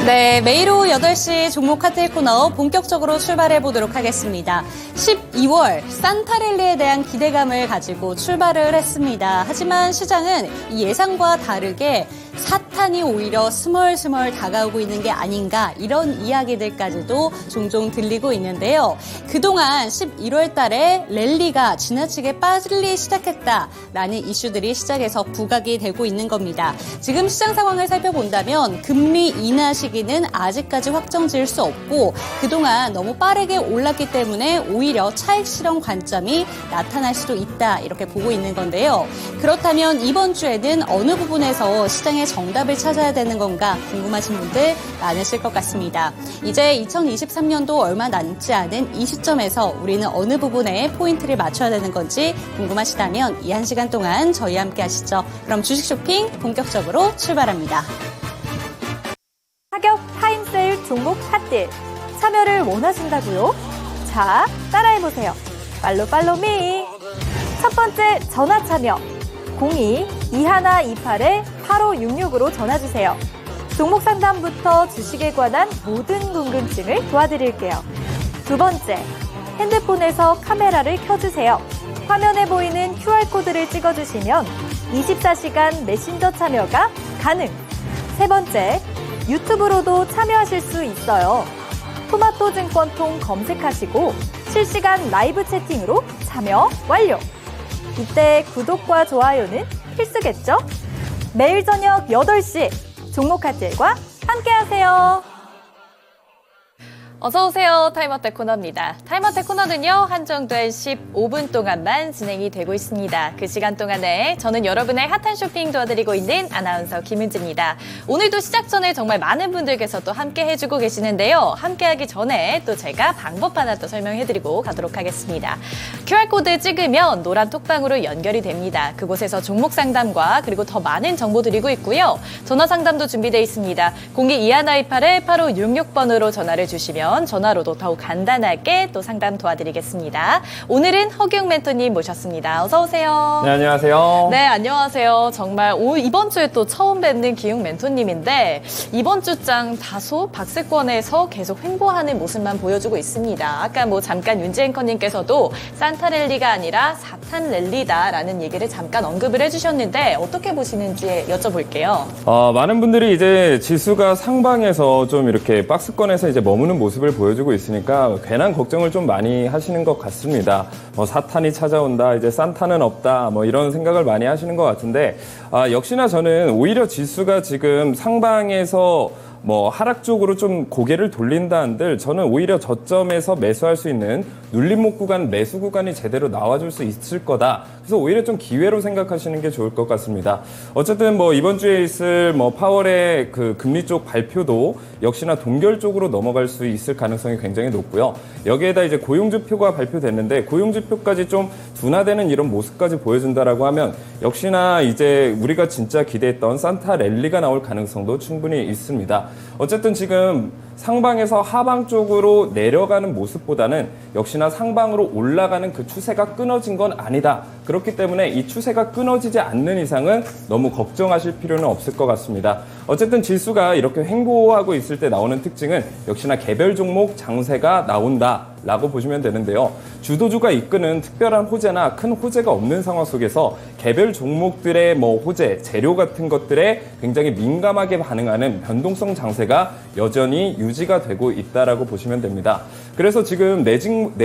네, 매일 오후 8시 종목 카테일 코너 본격적으로 출발해 보도록 하겠습니다. 12월 산타랠리에 대한 기대감을 가지고 출발을 했습니다. 하지만 시장은 이 예상과 다르게 사탄이 오히려 스멀스멀 다가오고 있는 게 아닌가 이런 이야기들까지도 종종 들리고 있는데요. 그동안 11월 달에 랠리가 지나치게 빨리 시작했다라는 이슈들이 시장에서 부각이 되고 있는 겁니다. 지금 시장 상황을 살펴본다면 금리 인하 시기는 아직까지 확정 지을 수 없고 그동안 너무 빠르게 올랐기 때문에 오히려 차익 실현 관점이 나타날 수도 있다 이렇게 보고 있는 건데요. 그렇다면 이번 주에는 어느 부분에서 시장의 정답을 찾아야 되는 건가 궁금하신 분들 많으실 것 같습니다. 이제 2023년도 얼마 남지 않은 이 시점에서 우리는 어느 부분에 포인트를 맞춰야 되는 건지 궁금하시다면 이 한 시간 동안 저희와 함께 하시죠. 그럼 주식 쇼핑 본격적으로 출발합니다. 가격 타임세일 종목 핫딜 참여를 원하신다고요? 자, 따라해보세요. 팔로미. 첫 번째 전화 참여 02-2128-8566으로 전화주세요. 종목 상담부터 주식에 관한 모든 궁금증을 도와드릴게요. 두 번째, 핸드폰에서 카메라를 켜주세요. 화면에 보이는 QR코드를 찍어주시면 24시간 메신저 참여가 가능. 세 번째, 유튜브로도 참여하실 수 있어요. 토마토 증권통 검색하시고 실시간 라이브 채팅으로 참여 완료. 이때 구독과 좋아요는 필수겠죠? 매일 저녁 8시 종목 카텔과 함께하세요. 어서오세요. 타임어택 코너입니다. 타임어택 코너는요, 한정된 15분 동안만 진행이 되고 있습니다. 그 시간 동안에 저는 여러분의 핫한 쇼핑 도와드리고 있는 아나운서 김은지입니다. 오늘도 시작 전에 정말 많은 분들께서 또 함께 해주고 계시는데요. 함께하기 전에 또 제가 방법 하나 또 설명해드리고 가도록 하겠습니다. QR코드 찍으면 노란 톡방으로 연결이 됩니다. 그곳에서 종목 상담과 그리고 더 많은 정보 드리고 있고요. 전화 상담도 준비되어 있습니다. 02-2128-8566번으로 전화를 주시면 전화로도 더욱 간단하게 또 상담 도와드리겠습니다. 오늘은 허기웅 멘토님 모셨습니다. 어서 오세요. 네, 안녕하세요. 네, 안녕하세요. 정말 이번 주에 또 처음 뵙는 기웅 멘토님인데 이번 주장 다소 박스권에서 계속 횡보하는 모습만 보여주고 있습니다. 아까 잠깐 윤지 앵커님께서도 산타랠리가 아니라 사탄랠리다라는 얘기를 잠깐 언급을 해주셨는데 어떻게 보시는지 여쭤볼게요. 많은 분들이 이제 지수가 상방에서 좀 이렇게 박스권에서 이제 머무는 모습을 보여주고 있으니까 괜한 걱정을 좀 많이 하시는 것 같습니다. 사탄이 찾아온다, 이제 산타는 없다, 이런 생각을 많이 하시는 것 같은데, 역시나 저는 오히려 지수가 지금 상방에서 하락 쪽으로 좀 고개를 돌린다 한들 저는 오히려 저점에서 매수할 수 있는 눌림목 구간, 매수 구간이 제대로 나와줄 수 있을 거다. 그래서 오히려 좀 기회로 생각하시는 게 좋을 것 같습니다. 어쨌든 이번 주에 있을 파월의 그 금리 쪽 발표도 역시나 동결 쪽으로 넘어갈 수 있을 가능성이 굉장히 높고요. 여기에다 이제 고용지표가 발표됐는데 고용지표까지 좀 둔화되는 이런 모습까지 보여준다라고 하면 역시나 이제 우리가 진짜 기대했던 산타 랠리가 나올 가능성도 충분히 있습니다. 어쨌든 지금 상방에서 하방 쪽으로 내려가는 모습보다는 역시나 상방으로 올라가는 그 추세가 끊어진 건 아니다. 그렇기 때문에 이 추세가 끊어지지 않는 이상은 너무 걱정하실 필요는 없을 것 같습니다. 어쨌든 지수가 이렇게 횡보하고 있을 때 나오는 특징은 역시나 개별 종목 장세가 나온다라고 보시면 되는데요. 주도주가 이끄는 특별한 호재나 큰 호재가 없는 상황 속에서 개별 종목들의 호재, 재료 같은 것들에 굉장히 민감하게 반응하는 변동성 장세가 여전히 유지가 되고 있다라고 보시면 됩니다. 그래서 지금 내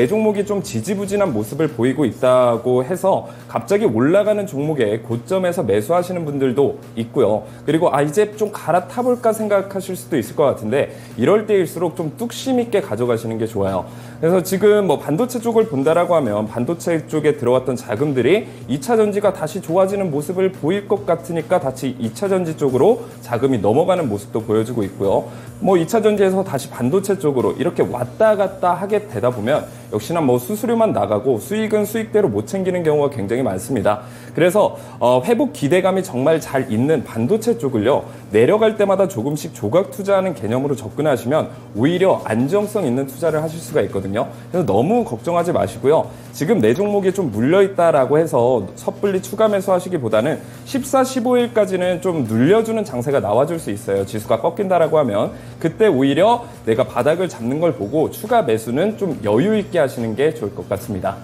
종목이 좀 지지부진한 모습을 보이고 있다고 해서 갑자기 올라가는 종목에 고점에서 매수하시는 분들도 있고요. 그리고 이제 좀 갈아타볼까 생각하실 수도 있을 것 같은데 이럴 때일수록 좀 뚝심 있게 가져가시는 게 좋아요. 그래서 지금 반도체 쪽을 본다라고 하면 반도체 쪽에 들어왔던 자금들이 2차 전지가 다시 좋아지는 모습을 보일 것 같으니까 다시 2차 전지 쪽으로 자금이 넘어가는 모습도 보여주고 있고요. 2차 전지에서 다시 반도체 쪽으로 이렇게 왔다 갔다 하게 되다 보면 역시나 뭐 수수료만 나가고 수익은 수익대로 못 챙기는 경우가 굉장히 많습니다. 그래서 회복 기대감이 정말 잘 있는 반도체 쪽을요, 내려갈 때마다 조금씩 조각 투자하는 개념으로 접근하시면 오히려 안정성 있는 투자를 하실 수가 있거든요. 그래서 너무 걱정하지 마시고요. 지금 내 종목이 좀 물려있다라고 해서 섣불리 추가 매수하시기보다는 14, 15일까지는 좀 눌려주는 장세가 나와줄 수 있어요. 지수가 꺾인다라고 하면 그때 오히려 내가 바닥을 잡는 걸 보고 추가 매수는 좀 여유 있게 하시는 게 좋을 것 같습니다.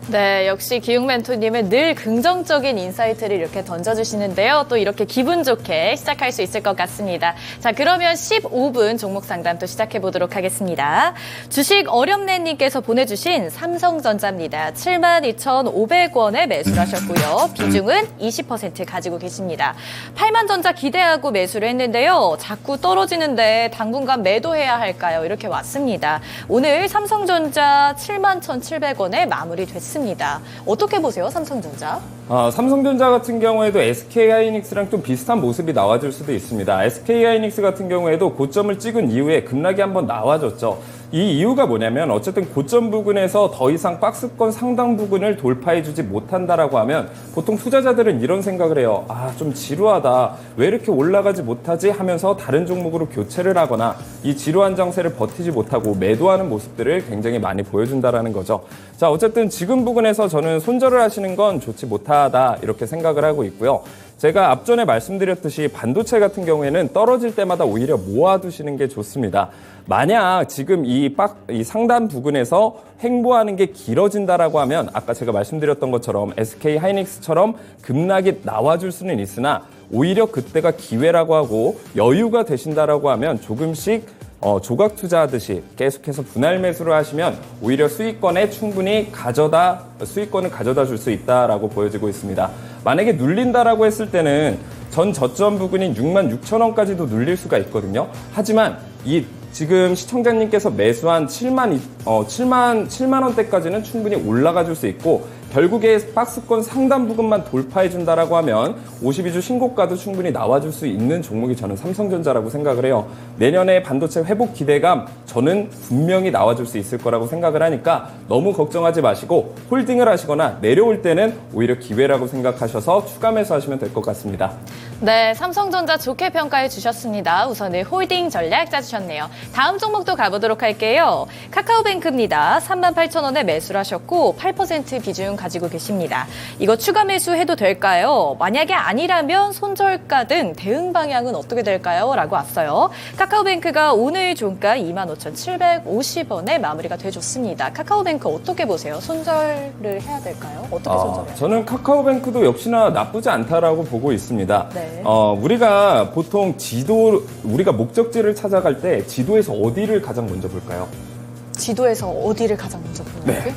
네, 역시 기웅 멘토님은 늘 긍정적인 인사이트를 이렇게 던져주시는데요. 또 이렇게 기분 좋게 시작할 수 있을 것 같습니다. 자, 그러면 15분 종목 상담 또 시작해 보도록 하겠습니다. 주식 어렵네님께서 보내주신 삼성전자입니다. 72,500원에 매수를 하셨고요. 비중은 20% 가지고 계십니다. 8만전자 기대하고 매수를 했는데요. 자꾸 떨어지는데 당분간 매도해야 할까요? 이렇게 왔습니다. 오늘 삼성전자 71,700원에 마무리됐습니다. 어떻게 보세요, 삼성전자? 삼성전자 같은 경우에도 SK하이닉스랑 좀 비슷한 모습이 나와줄 수도 있습니다. SK하이닉스 같은 경우에도 고점을 찍은 이후에 급락이 한번 나와줬죠. 이 이유가 뭐냐면 어쨌든 고점 부근에서 더 이상 박스권 상당 부근을 돌파해주지 못한다라고 하면 보통 투자자들은 이런 생각을 해요. 좀 지루하다. 왜 이렇게 올라가지 못하지? 하면서 다른 종목으로 교체를 하거나 이 지루한 장세를 버티지 못하고 매도하는 모습들을 굉장히 많이 보여준다라는 거죠. 자, 어쨌든 지금 부근에서 저는 손절을 하시는 건 좋지 못하다 이렇게 생각을 하고 있고요. 제가 앞전에 말씀드렸듯이 반도체 같은 경우에는 떨어질 때마다 오히려 모아두시는 게 좋습니다. 만약 지금 이 상단 부근에서 횡보하는 게 길어진다라고 하면 아까 제가 말씀드렸던 것처럼 SK하이닉스처럼 급락이 나와줄 수는 있으나 오히려 그때가 기회라고 하고 여유가 되신다라고 하면 조금씩 조각 투자하듯이 계속해서 분할 매수를 하시면 오히려 수익권을 가져다 줄 수 있다라고 보여지고 있습니다. 만약에 눌린다라고 했을 때는 전 저점 부근인 66,000원까지도 눌릴 수가 있거든요. 하지만 지금 시청자님께서 매수한 7만 원대까지는 충분히 올라가 줄 수 있고 결국에 박스권 상단 부분만 돌파해 준다라고 하면 52주 신고가도 충분히 나와줄 수 있는 종목이 저는 삼성전자라고 생각을 해요. 내년에 반도체 회복 기대감 저는 분명히 나와줄 수 있을 거라고 생각을 하니까 너무 걱정하지 마시고 홀딩을 하시거나 내려올 때는 오히려 기회라고 생각하셔서 추가 매수하시면 될 것 같습니다. 네, 삼성전자 좋게 평가해 주셨습니다. 우선은 홀딩 전략 짜주셨네요. 다음 종목도 가보도록 할게요. 카카오뱅크입니다. 38,000원에 매수를 하셨고 8% 비중 가지고 계십니다. 이거 추가 매수해도 될까요? 만약에 아니라면 손절가 등 대응 방향은 어떻게 될까요? 라고 왔어요. 카카오뱅크가 오늘 종가 25,750원에 마무리가 돼줬습니다. 카카오뱅크 어떻게 보세요? 손절을 해야 될까요? 어떻게 손절해요? 저는 카카오뱅크도 역시나 나쁘지 않다라고 보고 있습니다. 네. 우리가 보통 우리가 목적지를 찾아갈 때 지도에서 어디를 가장 먼저 볼까요? 지도에서 어디를 가장 먼저 보는 거예요?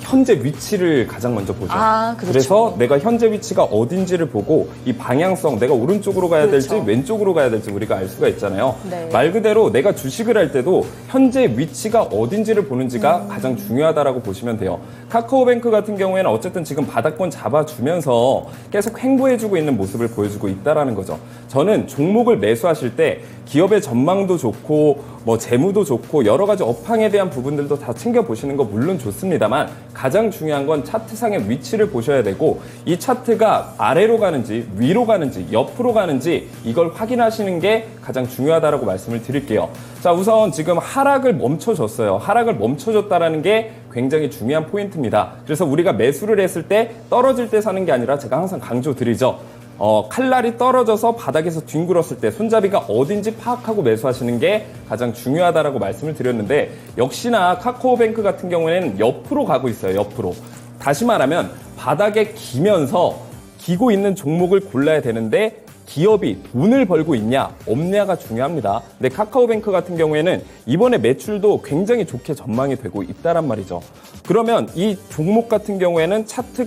현재 위치를 가장 먼저 보죠. 그렇죠. 그래서 내가 현재 위치가 어딘지를 보고 이 방향성, 내가 오른쪽으로 가야 될지 왼쪽으로 가야 될지 우리가 알 수가 있잖아요. 네. 말 그대로 내가 주식을 할 때도 현재 위치가 어딘지를 보는지가 가장 중요하다라고 보시면 돼요. 카카오뱅크 같은 경우에는 어쨌든 지금 바닥권 잡아주면서 계속 횡보해주고 있는 모습을 보여주고 있다라는 거죠. 저는 종목을 매수하실 때 기업의 전망도 좋고 재무도 좋고 여러 가지 업황에 대한 부분들도 다 챙겨보시는 거 물론 좋습니다만 가장 중요한 건 차트상의 위치를 보셔야 되고 이 차트가 아래로 가는지 위로 가는지 옆으로 가는지 이걸 확인하시는 게 가장 중요하다라고 말씀을 드릴게요. 자, 우선 지금 하락을 멈춰줬어요. 하락을 멈춰줬다라는 게 굉장히 중요한 포인트입니다. 그래서 우리가 매수를 했을 때 떨어질 때 사는 게 아니라 제가 항상 강조드리죠. 칼날이 떨어져서 바닥에서 뒹굴었을 때 손잡이가 어딘지 파악하고 매수하시는 게 가장 중요하다라고 말씀을 드렸는데 역시나 카카오뱅크 같은 경우에는 옆으로 가고 있어요. 옆으로. 다시 말하면 바닥에 기고 있는 종목을 골라야 되는데 기업이 돈을 벌고 있냐 없냐가 중요합니다. 근데 카카오뱅크 같은 경우에는 이번에 매출도 굉장히 좋게 전망이 되고 있다란 말이죠. 그러면 이 종목 같은 경우에는 차트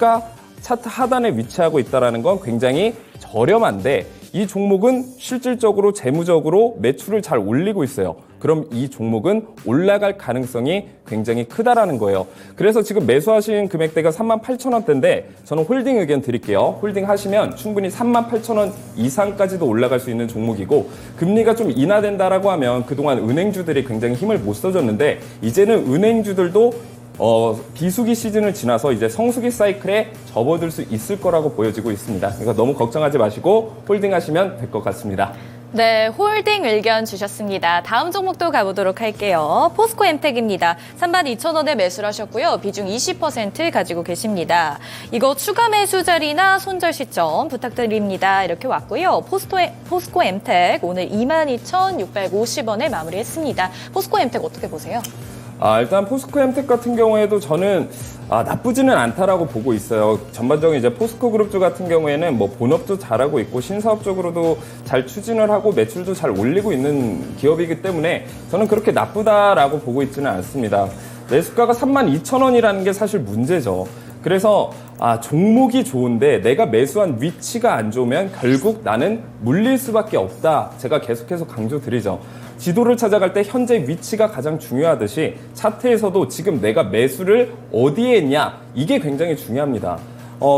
하단에 위치하고 있다는 건 굉장히 저렴한데 이 종목은 실질적으로 재무적으로 매출을 잘 올리고 있어요. 그럼 이 종목은 올라갈 가능성이 굉장히 크다라는 거예요. 그래서 지금 매수하신 금액대가 38,000원대인데 저는 홀딩 의견 드릴게요. 홀딩 하시면 충분히 38,000원 이상까지도 올라갈 수 있는 종목이고 금리가 좀 인하된다라고 하면 그동안 은행주들이 굉장히 힘을 못 써줬는데 이제는 은행주들도 비수기 시즌을 지나서 이제 성수기 사이클에 접어들 수 있을 거라고 보여지고 있습니다. 그러니까 너무 걱정하지 마시고 홀딩하시면 될 것 같습니다. 네, 홀딩 의견 주셨습니다. 다음 종목도 가보도록 할게요. 포스코 엠텍입니다. 32,000원에 매수를 하셨고요. 비중 20% 가지고 계십니다. 이거 추가 매수 자리나 손절 시점 부탁드립니다. 이렇게 왔고요. 포스코 엠텍 오늘 22,650원에 마무리했습니다. 포스코 엠텍 어떻게 보세요? 일단 포스코엠텍 같은 경우에도 저는 나쁘지는 않다라고 보고 있어요. 전반적인 이제 포스코 그룹주 같은 경우에는 뭐 본업도 잘하고 있고 신사업적으로도 잘 추진을 하고 매출도 잘 올리고 있는 기업이기 때문에 저는 그렇게 나쁘다라고 보고 있지는 않습니다. 매수가가 32,000원이라는 게 사실 문제죠. 그래서 종목이 좋은데 내가 매수한 위치가 안 좋으면 결국 나는 물릴 수밖에 없다. 제가 계속해서 강조드리죠. 지도를 찾아갈 때 현재 위치가 가장 중요하듯이 차트에서도 지금 내가 매수를 어디에 했냐 이게 굉장히 중요합니다.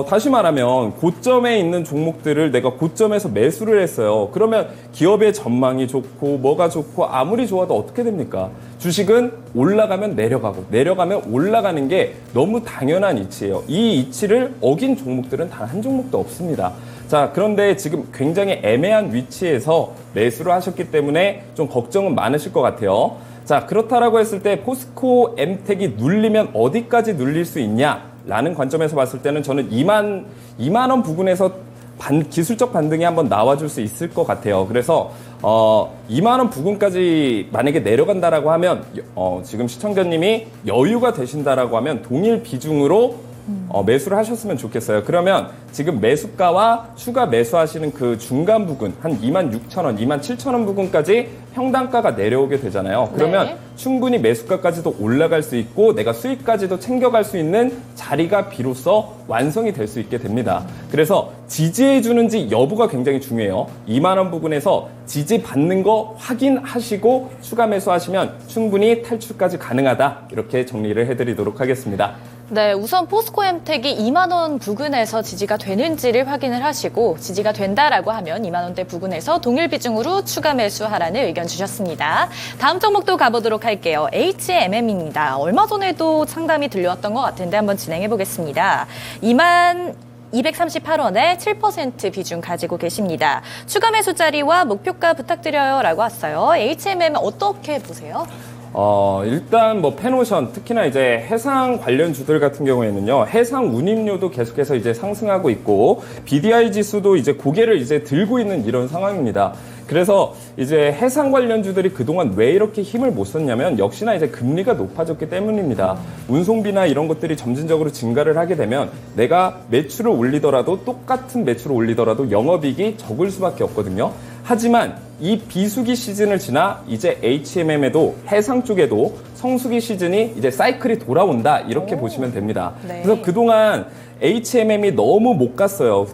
다시 말하면 고점에 있는 종목들을 내가 고점에서 매수를 했어요. 그러면 기업의 전망이 좋고 뭐가 좋고 아무리 좋아도 어떻게 됩니까? 주식은 올라가면 내려가고 내려가면 올라가는 게 너무 당연한 이치예요. 이 이치를 어긴 종목들은 단 한 종목도 없습니다. 자, 그런데 지금 굉장히 애매한 위치에서 매수를 하셨기 때문에 좀 걱정은 많으실 것 같아요. 자, 그렇다라고 했을 때 포스코 엠텍이 눌리면 어디까지 눌릴 수 있냐라는 관점에서 봤을 때는 저는 2만 원 부근에서 기술적 반등이 한번 나와줄 수 있을 것 같아요. 그래서 2만 원 부근까지 만약에 내려간다라고 하면 지금 시청자님이 여유가 되신다라고 하면 동일 비중으로 매수를 하셨으면 좋겠어요. 그러면 지금 매수가와 추가 매수하시는 그 중간 부근 한 26,000원, 27,000원 부근까지 평단가가 내려오게 되잖아요. 그러면 네. 충분히 매수가까지도 올라갈 수 있고 내가 수익까지도 챙겨갈 수 있는 자리가 비로소 완성이 될 수 있게 됩니다. 그래서 지지해 주는지 여부가 굉장히 중요해요. 2만 원 부근에서 지지 받는 거 확인하시고 추가 매수하시면 충분히 탈출까지 가능하다. 이렇게 정리를 해드리도록 하겠습니다. 네, 우선 포스코엠텍이 2만 원 부근에서 지지가 되는지를 확인을 하시고 지지가 된다라고 하면 2만 원대 부근에서 동일 비중으로 추가 매수하라는 의견 주셨습니다. 다음 종목도 가보도록 할게요. HMM입니다. 얼마 전에도 상담이 들려왔던 것 같은데 한번 진행해 보겠습니다. 238원에 7% 비중 가지고 계십니다. 추가 매수 자리와 목표가 부탁드려요 라고 왔어요. HMM 어떻게 보세요? 일단 뭐 페노션 특히나 이제 해상 관련주들 같은 경우에는요, 해상 운임료도 계속해서 이제 상승하고 있고 BDI 지수도 이제 고개를 이제 들고 있는 이런 상황입니다. 그래서 이제 해상 관련주들이 그동안 왜 이렇게 힘을 못 썼냐면 역시나 이제 금리가 높아졌기 때문입니다. 운송비나 이런 것들이 점진적으로 증가를 하게 되면 내가 매출을 올리더라도 똑같은 매출을 올리더라도 영업이익이 적을 수밖에 없거든요. 하지만 이 비수기 시즌을 지나 이제 HMM에도 해상 쪽에도 성수기 시즌이 이제 사이클이 돌아온다 이렇게 보시면 됩니다. 네. 그래서 그동안 HMM이 너무 못 갔어요.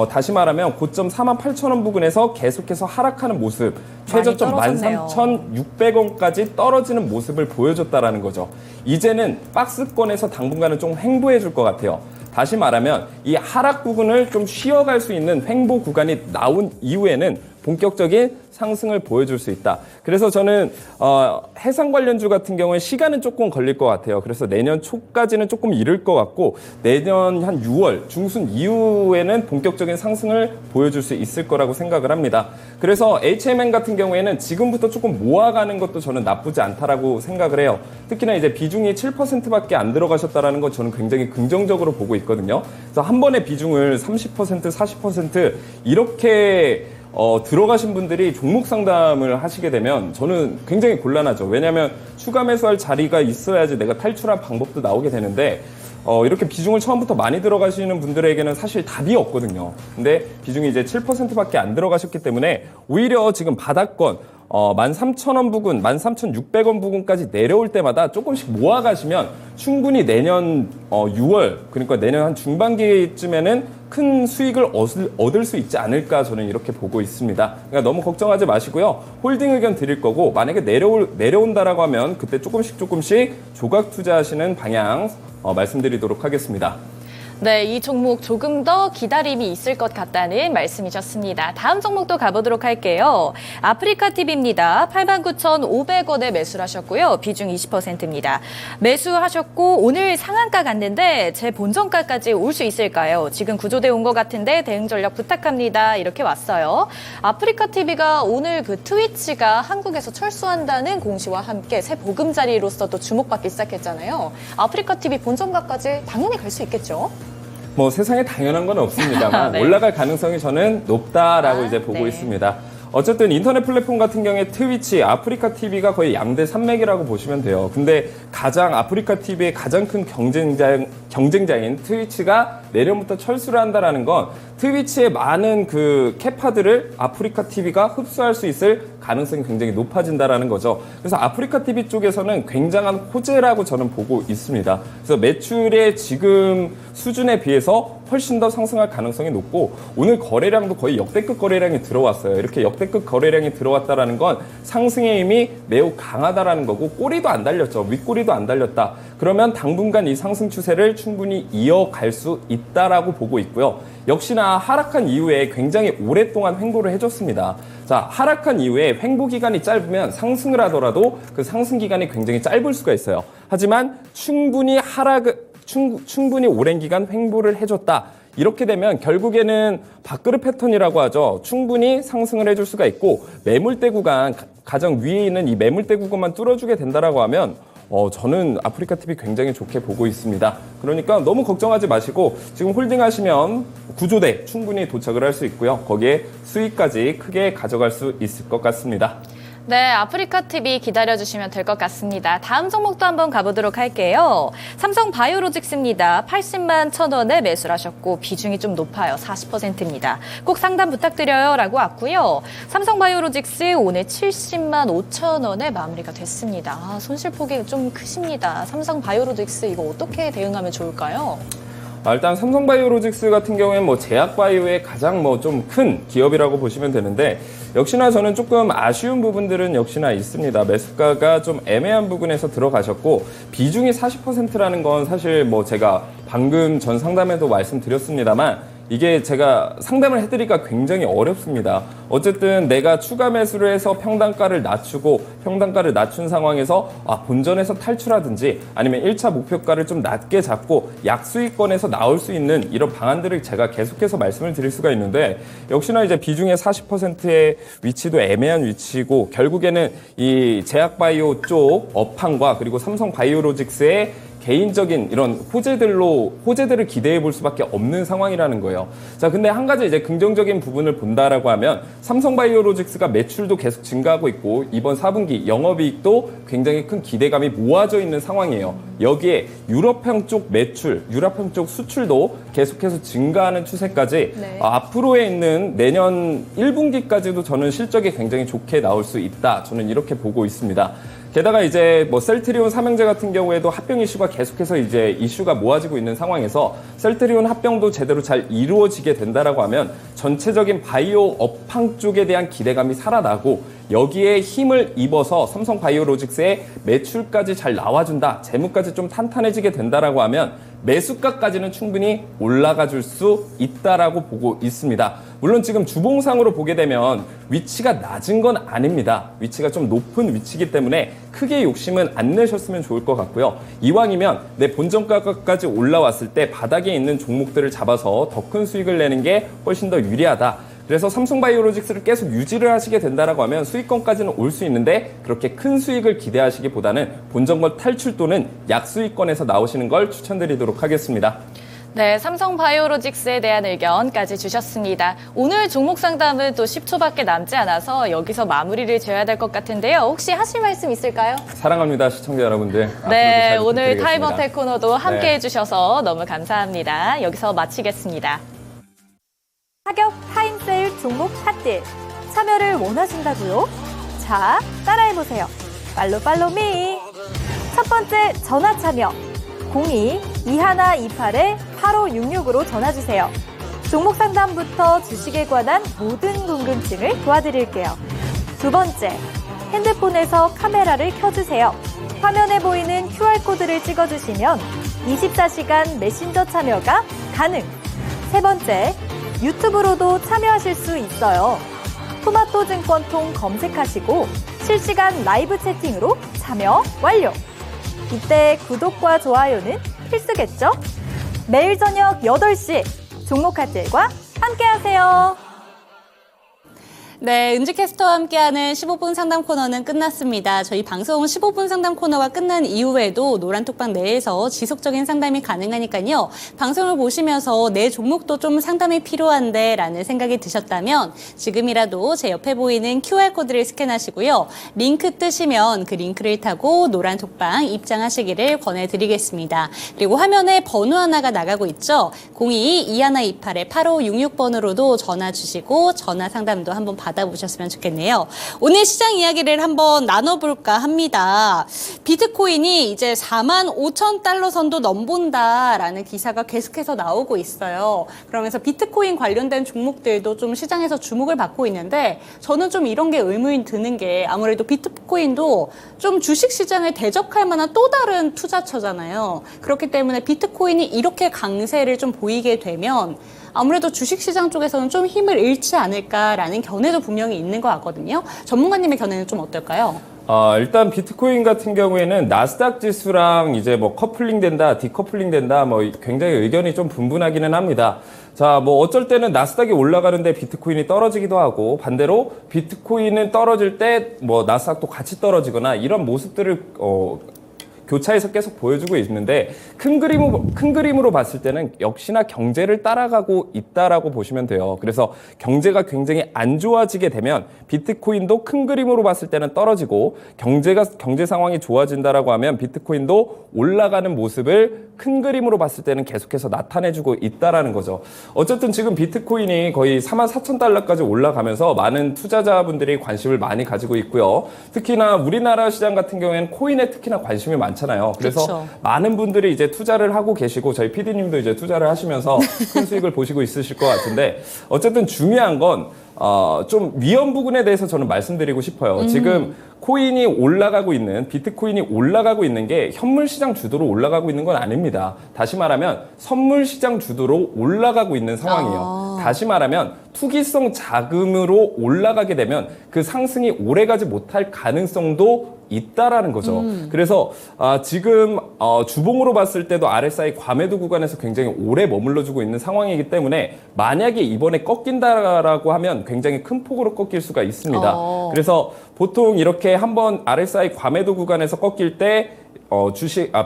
다시 말하면 고점 48,000원 부근에서 계속해서 하락하는 모습, 최저점 13,600원까지 떨어지는 모습을 보여줬다라는 거죠. 이제는 박스권에서 당분간은 좀 횡보해 줄 것 같아요. 다시 말하면 이 하락 부분을 좀 쉬어갈 수 있는 횡보 구간이 나온 이후에는 본격적인 상승을 보여줄 수 있다. 그래서 저는 해상 관련주 같은 경우에 시간은 조금 걸릴 것 같아요. 그래서 내년 초까지는 조금 이를 것 같고 내년 한 6월 중순 이후에는 본격적인 상승을 보여줄 수 있을 거라고 생각을 합니다. 그래서 HMM 같은 경우에는 지금부터 조금 모아가는 것도 저는 나쁘지 않다라고 생각을 해요. 특히나 이제 비중이 7%밖에 안 들어가셨다라는 건 저는 굉장히 긍정적으로 보고 있거든요. 그래서 한 번에 비중을 30%, 40% 이렇게 들어가신 분들이 종목 상담을 하시게 되면 저는 굉장히 곤란하죠. 왜냐하면 추가 매수할 자리가 있어야지 내가 탈출할 방법도 나오게 되는데 이렇게 비중을 처음부터 많이 들어가시는 분들에게는 사실 답이 없거든요. 근데 비중이 이제 7%밖에 안 들어가셨기 때문에 오히려 지금 바닥권 13,000원 부근, 13,600원 부근까지 내려올 때마다 조금씩 모아가시면 충분히 내년 6월, 그러니까 내년 한 중반기쯤에는 큰 수익을 얻을 수 있지 않을까 저는 이렇게 보고 있습니다. 그러니까 너무 걱정하지 마시고요. 홀딩 의견 드릴 거고 만약에 내려온다라고 하면 그때 조금씩 조각 투자하시는 방향 말씀드리도록 하겠습니다. 네, 이 종목 조금 더 기다림이 있을 것 같다는 말씀이셨습니다. 다음 종목도 가보도록 할게요. 아프리카TV입니다. 89,500원에 매수를 하셨고요. 비중 20%입니다. 매수하셨고 오늘 상한가 갔는데 제 본전가까지 올 수 있을까요? 지금 구조대 온 것 같은데 대응 전략 부탁합니다. 이렇게 왔어요. 아프리카TV가 오늘 그 트위치가 한국에서 철수한다는 공시와 함께 새 보금자리로서 또 주목받기 시작했잖아요. 아프리카TV 본전가까지 당연히 갈 수 있겠죠? 뭐 세상에 당연한 건 없습니다만 네. 올라갈 가능성이 저는 높다라고 이제 보고 네. 있습니다. 어쨌든 인터넷 플랫폼 같은 경우에 트위치, 아프리카TV가 거의 양대 산맥이라고 보시면 돼요. 근데 아프리카TV의 가장 큰 경쟁자인 트위치가 내년부터 철수를 한다라는 건 트위치의 많은 그 캐파들을 아프리카TV가 흡수할 수 있을 가능성이 굉장히 높아진다라는 거죠. 그래서 아프리카TV 쪽에서는 굉장한 호재라고 저는 보고 있습니다. 그래서 매출의 지금 수준에 비해서 훨씬 더 상승할 가능성이 높고 오늘 거래량도 거의 역대급 거래량이 들어왔어요. 이렇게 역대급 거래량이 들어왔다라는 건 상승의 힘이 매우 강하다라는 거고 꼬리도 안 달렸죠. 윗꼬리도 안 달렸다. 그러면 당분간 이 상승 추세를 충분히 이어갈 수 있다라고 보고 있고요. 역시나 하락한 이후에 굉장히 오랫동안 횡보를 해줬습니다. 자, 하락한 이후에 횡보 기간이 짧으면 상승을 하더라도 그 상승 기간이 굉장히 짧을 수가 있어요. 하지만 충분히 오랜 기간 횡보를 해줬다. 이렇게 되면 결국에는 밥그릇 패턴이라고 하죠. 충분히 상승을 해줄 수가 있고 매물대 구간, 가장 위에 있는 이 매물대 구간만 뚫어주게 된다라고 하면 저는 아프리카TV 굉장히 좋게 보고 있습니다. 그러니까 너무 걱정하지 마시고 지금 홀딩하시면 구조대 충분히 도착을 할 수 있고요. 거기에 수익까지 크게 가져갈 수 있을 것 같습니다. 네, 아프리카TV 기다려주시면 될 것 같습니다. 다음 종목도 한번 가보도록 할게요. 삼성바이오로직스입니다. 80만 1,000원에 매수를 하셨고 비중이 좀 높아요. 40%입니다. 꼭 상담 부탁드려요 라고 왔고요. 삼성바이오로직스 오늘 70만 5,000원에 마무리가 됐습니다. 손실폭이 좀 크십니다. 삼성바이오로직스 이거 어떻게 대응하면 좋을까요? 일단 삼성바이오로직스 같은 경우에는 뭐 제약바이오의 가장 좀 큰 기업이라고 보시면 되는데 역시나 저는 조금 아쉬운 부분들은 역시나 있습니다. 매수가가 좀 애매한 부분에서 들어가셨고 비중이 40%라는 건 사실 제가 방금 전 상담에도 말씀드렸습니다만 이게 제가 상담을 해드리기가 굉장히 어렵습니다. 어쨌든 내가 추가 매수를 해서 평단가를 낮추고 평단가를 낮춘 상황에서 본전에서 탈출하든지 아니면 1차 목표가를 좀 낮게 잡고 약수익권에서 나올 수 있는 이런 방안들을 제가 계속해서 말씀을 드릴 수가 있는데 역시나 이제 비중의 40%의 위치도 애매한 위치고 결국에는 이 제약바이오 쪽 업황과 그리고 삼성바이오로직스의 개인적인 이런 호재들을 기대해 볼 수밖에 없는 상황이라는 거예요. 자, 근데 한 가지 이제 긍정적인 부분을 본다라고 하면 삼성바이오로직스가 매출도 계속 증가하고 있고 이번 4분기 영업이익도 굉장히 큰 기대감이 모아져 있는 상황이에요. 여기에 유럽형 쪽 매출, 유럽형 쪽 수출도 계속해서 증가하는 추세까지 앞으로에 있는 내년 1분기까지도 저는 실적이 굉장히 좋게 나올 수 있다. 저는 이렇게 보고 있습니다. 게다가 이제 셀트리온 삼형제 같은 경우에도 합병 이슈가 계속해서 이제 이슈가 모아지고 있는 상황에서 셀트리온 합병도 제대로 잘 이루어지게 된다라고 하면 전체적인 바이오 업황 쪽에 대한 기대감이 살아나고 여기에 힘을 입어서 삼성바이오로직스의 매출까지 잘 나와준다, 재무까지 좀 탄탄해지게 된다라고 하면 매수가까지는 충분히 올라가 줄 수 있다라고 보고 있습니다. 물론 지금 주봉상으로 보게 되면 위치가 낮은 건 아닙니다. 위치가 좀 높은 위치이기 때문에 크게 욕심은 안 내셨으면 좋을 것 같고요. 이왕이면 내 본전가까지 올라왔을 때 바닥에 있는 종목들을 잡아서 더 큰 수익을 내는 게 훨씬 더 유리하다. 그래서 삼성바이오로직스를 계속 유지를 하시게 된다라고 하면 수익권까지는 올 수 있는데 그렇게 큰 수익을 기대하시기보다는 본전권 탈출 또는 약수익권에서 나오시는 걸 추천드리도록 하겠습니다. 네, 삼성바이오로직스에 대한 의견까지 주셨습니다. 오늘 종목 상담은 또 10초밖에 남지 않아서 여기서 마무리를 지어야 될 것 같은데요. 혹시 하실 말씀 있을까요? 사랑합니다, 시청자 여러분들. 네, 앞으로도 잘 오늘 부탁드리겠습니다. 타임어택 코너도 함께 해주셔서 너무 감사합니다. 여기서 마치겠습니다. 타격 타임세일 종목 핫딜 참여를 원하신다고요? 자, 따라해보세요. 팔로미. 첫 번째 전화 참여 02-2128-8566으로 전화주세요. 종목 상담부터 주식에 관한 모든 궁금증을 도와드릴게요. 두 번째, 핸드폰에서 카메라를 켜주세요. 화면에 보이는 QR코드를 찍어주시면 24시간 메신저 참여가 가능. 세 번째, 유튜브로도 참여하실 수 있어요. 토마토 증권통 검색하시고 실시간 라이브 채팅으로 참여 완료. 이때 구독과 좋아요는 필수겠죠? 매일 저녁 8시 종목카텔과 함께하세요. 네, 은지캐스터와 함께하는 15분 상담 코너는 끝났습니다. 저희 방송 15분 상담 코너가 끝난 이후에도 노란톡방 내에서 지속적인 상담이 가능하니까요. 방송을 보시면서 내 종목도 좀 상담이 필요한데 라는 생각이 드셨다면 지금이라도 제 옆에 보이는 QR코드를 스캔하시고요. 링크 뜨시면 그 링크를 타고 노란톡방 입장하시기를 권해드리겠습니다. 그리고 화면에 번호 하나가 나가고 있죠. 02-2128-8566번으로도 전화 주시고 전화 상담도 한번 받아보셨으면 좋겠네요. 오늘 시장 이야기를 한번 나눠볼까 합니다. 비트코인이 이제 45,000달러 선도 넘본다라는 기사가 계속해서 나오고 있어요. 그러면서 비트코인 관련된 종목들도 좀 시장에서 주목을 받고 있는데 저는 좀 이런 게 의문이 드는 게 아무래도 비트코인도 좀 주식시장을 대적할 만한 또 다른 투자처잖아요. 그렇기 때문에 비트코인이 이렇게 강세를 좀 보이게 되면 아무래도 주식시장 쪽에서는 좀 힘을 잃지 않을까라는 견해도 분명히 있는 것 같거든요. 전문가님의 견해는 좀 어떨까요? 일단 비트코인 같은 경우에는 나스닥 지수랑 이제 뭐 커플링 된다, 디커플링 된다, 뭐 굉장히 의견이 좀 분분하기는 합니다. 자, 뭐 어쩔 때는 나스닥이 올라가는데 비트코인이 떨어지기도 하고 반대로 비트코인은 떨어질 때 뭐 나스닥도 같이 떨어지거나 이런 모습들을 교차해서 계속 보여주고 있는데 큰 그림으로 봤을 때는 역시나 경제를 따라가고 있다라고 보시면 돼요. 그래서 경제가 굉장히 안 좋아지게 되면 비트코인도 큰 그림으로 봤을 때는 떨어지고 경제 상황이 좋아진다라고 하면 비트코인도 올라가는 모습을 큰 그림으로 봤을 때는 계속해서 나타내주고 있다라는 거죠. 어쨌든 지금 비트코인이 거의 44,000달러까지 올라가면서 많은 투자자분들이 관심을 많이 가지고 있고요. 특히나 우리나라 시장 같은 경우에는 코인에 특히나 관심이 많잖아요. 그래서 그쵸. 많은 분들이 이제 투자를 하고 계시고 저희 PD님도 이제 투자를 하시면서 큰 수익을 보시고 있으실 것 같은데 어쨌든 중요한 건 좀 위험 부분에 대해서 저는 말씀드리고 싶어요. 지금 코인이 올라가고 있는, 비트코인이 올라가고 있는 게 현물 시장 주도로 올라가고 있는 건 아닙니다. 다시 말하면 선물 시장 주도로 올라가고 있는 상황이에요. 다시 말하면 투기성 자금으로 올라가게 되면 그 상승이 오래가지 못할 가능성도 있다라는 거죠. 그래서 지금 주봉으로 봤을 때도 RSI 과매도 구간에서 굉장히 오래 머물러주고 있는 상황이기 때문에 만약에 이번에 꺾인다라고 하면 굉장히 큰 폭으로 꺾일 수가 있습니다. 그래서 보통 이렇게 한번 RSI 과매도 구간에서 꺾일 때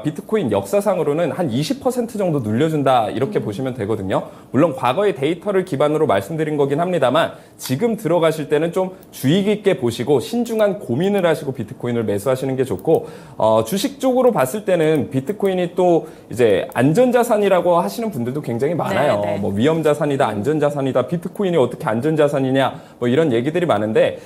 비트코인 역사상으로는 한 20% 정도 눌려준다 이렇게 보시면 되거든요. 물론 과거의 데이터를 기반으로 말씀드린 거긴 합니다만 지금 들어가실 때는 좀 주의 깊게 보시고 신중한 고민을 하시고 비트코인을 매수하시는 게 좋고 주식 쪽으로 봤을 때는 비트코인이 또 이제 안전자산이라고 하시는 분들도 굉장히 많아요. 네. 뭐 위험자산이다, 안전자산이다, 비트코인이 어떻게 안전자산이냐 뭐 이런 얘기들이 많은데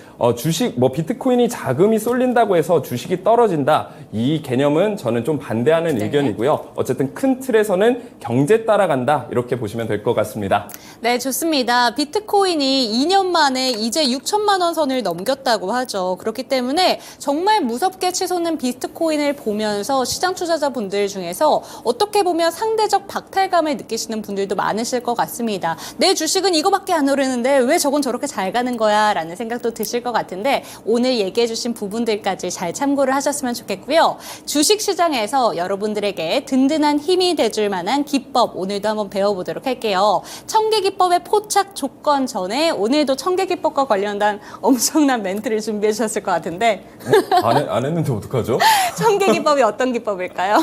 뭐 비트코인이 자금이 쏠린다고 해서 주식이 떨어진다 이 개념은 저는 좀 반대하는 의견이고요. 어쨌든 큰 틀에서는 경제 따라간다 이렇게 보시면 될 것 같습니다. 네, 좋습니다. 비트코인이 2년 만에 이제 6천만 원 선을 넘겼다고 하죠. 그렇기 때문에 정말 무섭게 치솟는 비트코인을 보면서 시장 투자자분들 중에서 어떻게 보면 상대적 박탈감을 느끼시는 분들도 많으실 것 같습니다. 내 주식은 이거밖에 안 오르는데 왜 저건 저렇게 잘 가는 거야? 라는 생각도 드실 것 같은데 오늘 얘기해 주신 부분들까지 잘 참고를 하셨으면 좋겠고요. 주식 시장에서 여러분들에게 든든한 힘이 돼줄 만한 기법 오늘도 한번 배워보도록 할게요. 청계기법의 포착 조건 전에 오늘도 청계기법과 관련된 엄청난 멘트를 준비해 주셨을 것 같은데 안 했는데 어떡하죠? 청계기법이 어떤 기법일까요?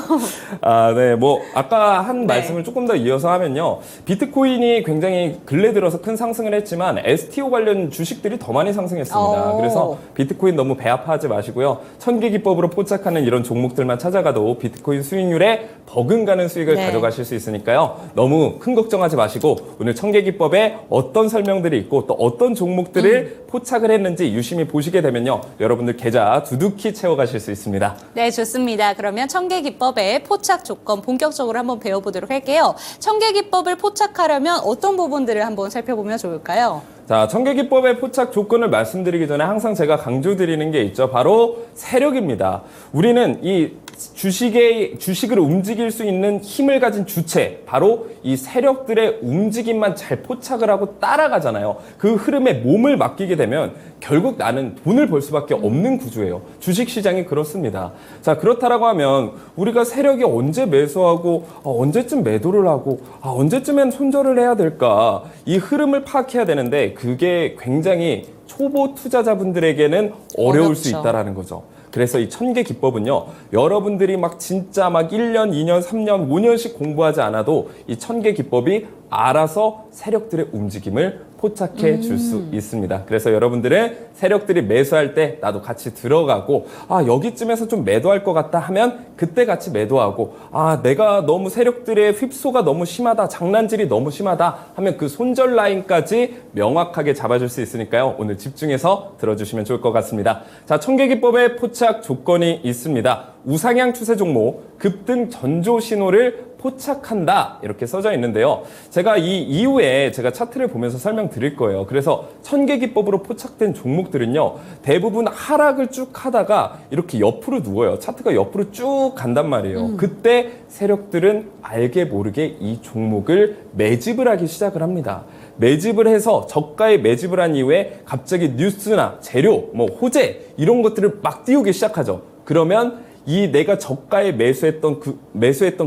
네. 뭐 아까 한 네. 말씀을 조금 더 이어서 하면요. 비트코인이 굉장히 근래 들어서 큰 상승을 했지만 STO 관련 주식들이 더 많이 상승했습니다. 그래서 비트코인 너무 배아파하지 마시고요. 천계기법으로 포착하는 이런 종목들만 찾아가도 비트코인 수익률에 버금가는 수익을 네. 가져가실 수 있으니까요. 너무 큰 걱정하지 마시고 오늘 청계기법에 어떤 설명들이 있고 또 어떤 종목들을 포착을 했는지 유심히 보시게 되면요. 여러분들 계좌 두둑히 채워가실 수 있습니다. 네, 좋습니다. 그러면 청계기법의 포착 조건 본격적으로 한번 배워보도록 할게요. 청계기법을 포착하려면 어떤 부분들을 한번 살펴보면 좋을까요? 자, 청계기법의 포착 조건을 말씀드리기 전에 항상 제가 강조드리는 게 있죠. 바로 세력입니다. 우리는 이 주식을 움직일 수 있는 힘을 가진 주체, 바로 이 세력들의 움직임만 잘 포착을 하고 따라가잖아요. 그 흐름에 몸을 맡기게 되면 결국 나는 돈을 벌 수밖에 없는 구조예요. 주식 시장이 그렇습니다. 자, 그렇다라고 하면 우리가 세력이 언제 매수하고 언제쯤 매도를 하고 언제쯤엔 손절을 해야 될까? 이 흐름을 파악해야 되는데 그게 굉장히 초보 투자자분들에게는 어려울 수 어렵죠. 있다라는 거죠. 그래서 이 1000개 기법은요, 여러분들이 막 진짜 막 1년, 2년, 3년, 5년씩 공부하지 않아도 이 1000개 기법이 알아서 세력들의 움직임을 포착해 줄 수 있습니다. 그래서 여러분들은 세력들이 매수할 때 나도 같이 들어가고, 여기쯤에서 좀 매도할 것 같다 하면 그때 같이 매도하고, 내가 너무 세력들의 휩소가 너무 심하다, 장난질이 너무 심하다 하면 그 손절 라인까지 명확하게 잡아줄 수 있으니까요. 오늘 집중해서 들어주시면 좋을 것 같습니다. 자, 1000개 기법의 포착 조건이 있습니다. 우상향 추세 종목, 급등 전조 신호를 포착한다 이렇게 써져 있는데요. 제가 이 이후에 제가 차트를 보면서 설명드릴 거예요. 그래서 1000개 기법으로 포착된 종목들은요, 대부분 하락을 쭉 하다가 이렇게 옆으로 누워요. 차트가 옆으로 쭉 간단 말이에요. 그때 세력들은 알게 모르게 이 종목을 매집을 하기 시작을 합니다. 매집을 해서 저가에 매집을 한 이후에 갑자기 뉴스나 재료, 호재 이런 것들을 막 띄우기 시작하죠. 그러면 이 내가 저가에 매수했던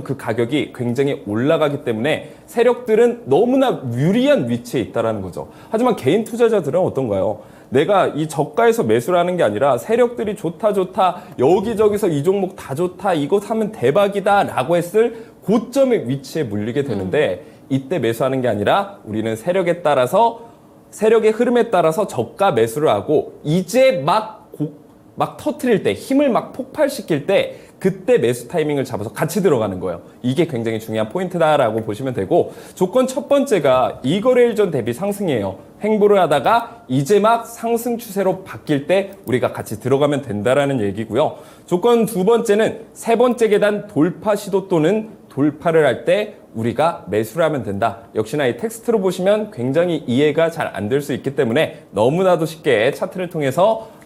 그 가격이 굉장히 올라가기 때문에 세력들은 너무나 유리한 위치에 있다라는 거죠. 하지만 개인 투자자들은 어떤가요? 내가 이 저가에서 매수를 하는 게 아니라 세력들이 좋다 여기저기서 이 종목 다 좋다 이거 사면 대박이다 라고 했을 고점의 위치에 물리게 되는데 이때 매수하는 게 아니라 우리는 세력의 흐름에 따라서 저가 매수를 하고 이제 막 터트릴 때, 힘을 막 폭발시킬 때 그때 매수 타이밍을 잡아서 같이 들어가는 거예요. 이게 굉장히 중요한 포인트다라고 보시면 되고, 조건 첫 번째가 이거래일 전 대비 상승이에요. 횡보를 하다가 이제 막 상승 추세로 바뀔 때 우리가 같이 들어가면 된다라는 얘기고요. 조건 두 번째는 세 번째 계단 돌파 시도 또는 돌파를 할 때 우리가 매수를 하면 된다. 역시나 이 텍스트로 보시면 굉장히 이해가 잘 안 될 수 있기 때문에 너무나도 쉽게 차트를 통해서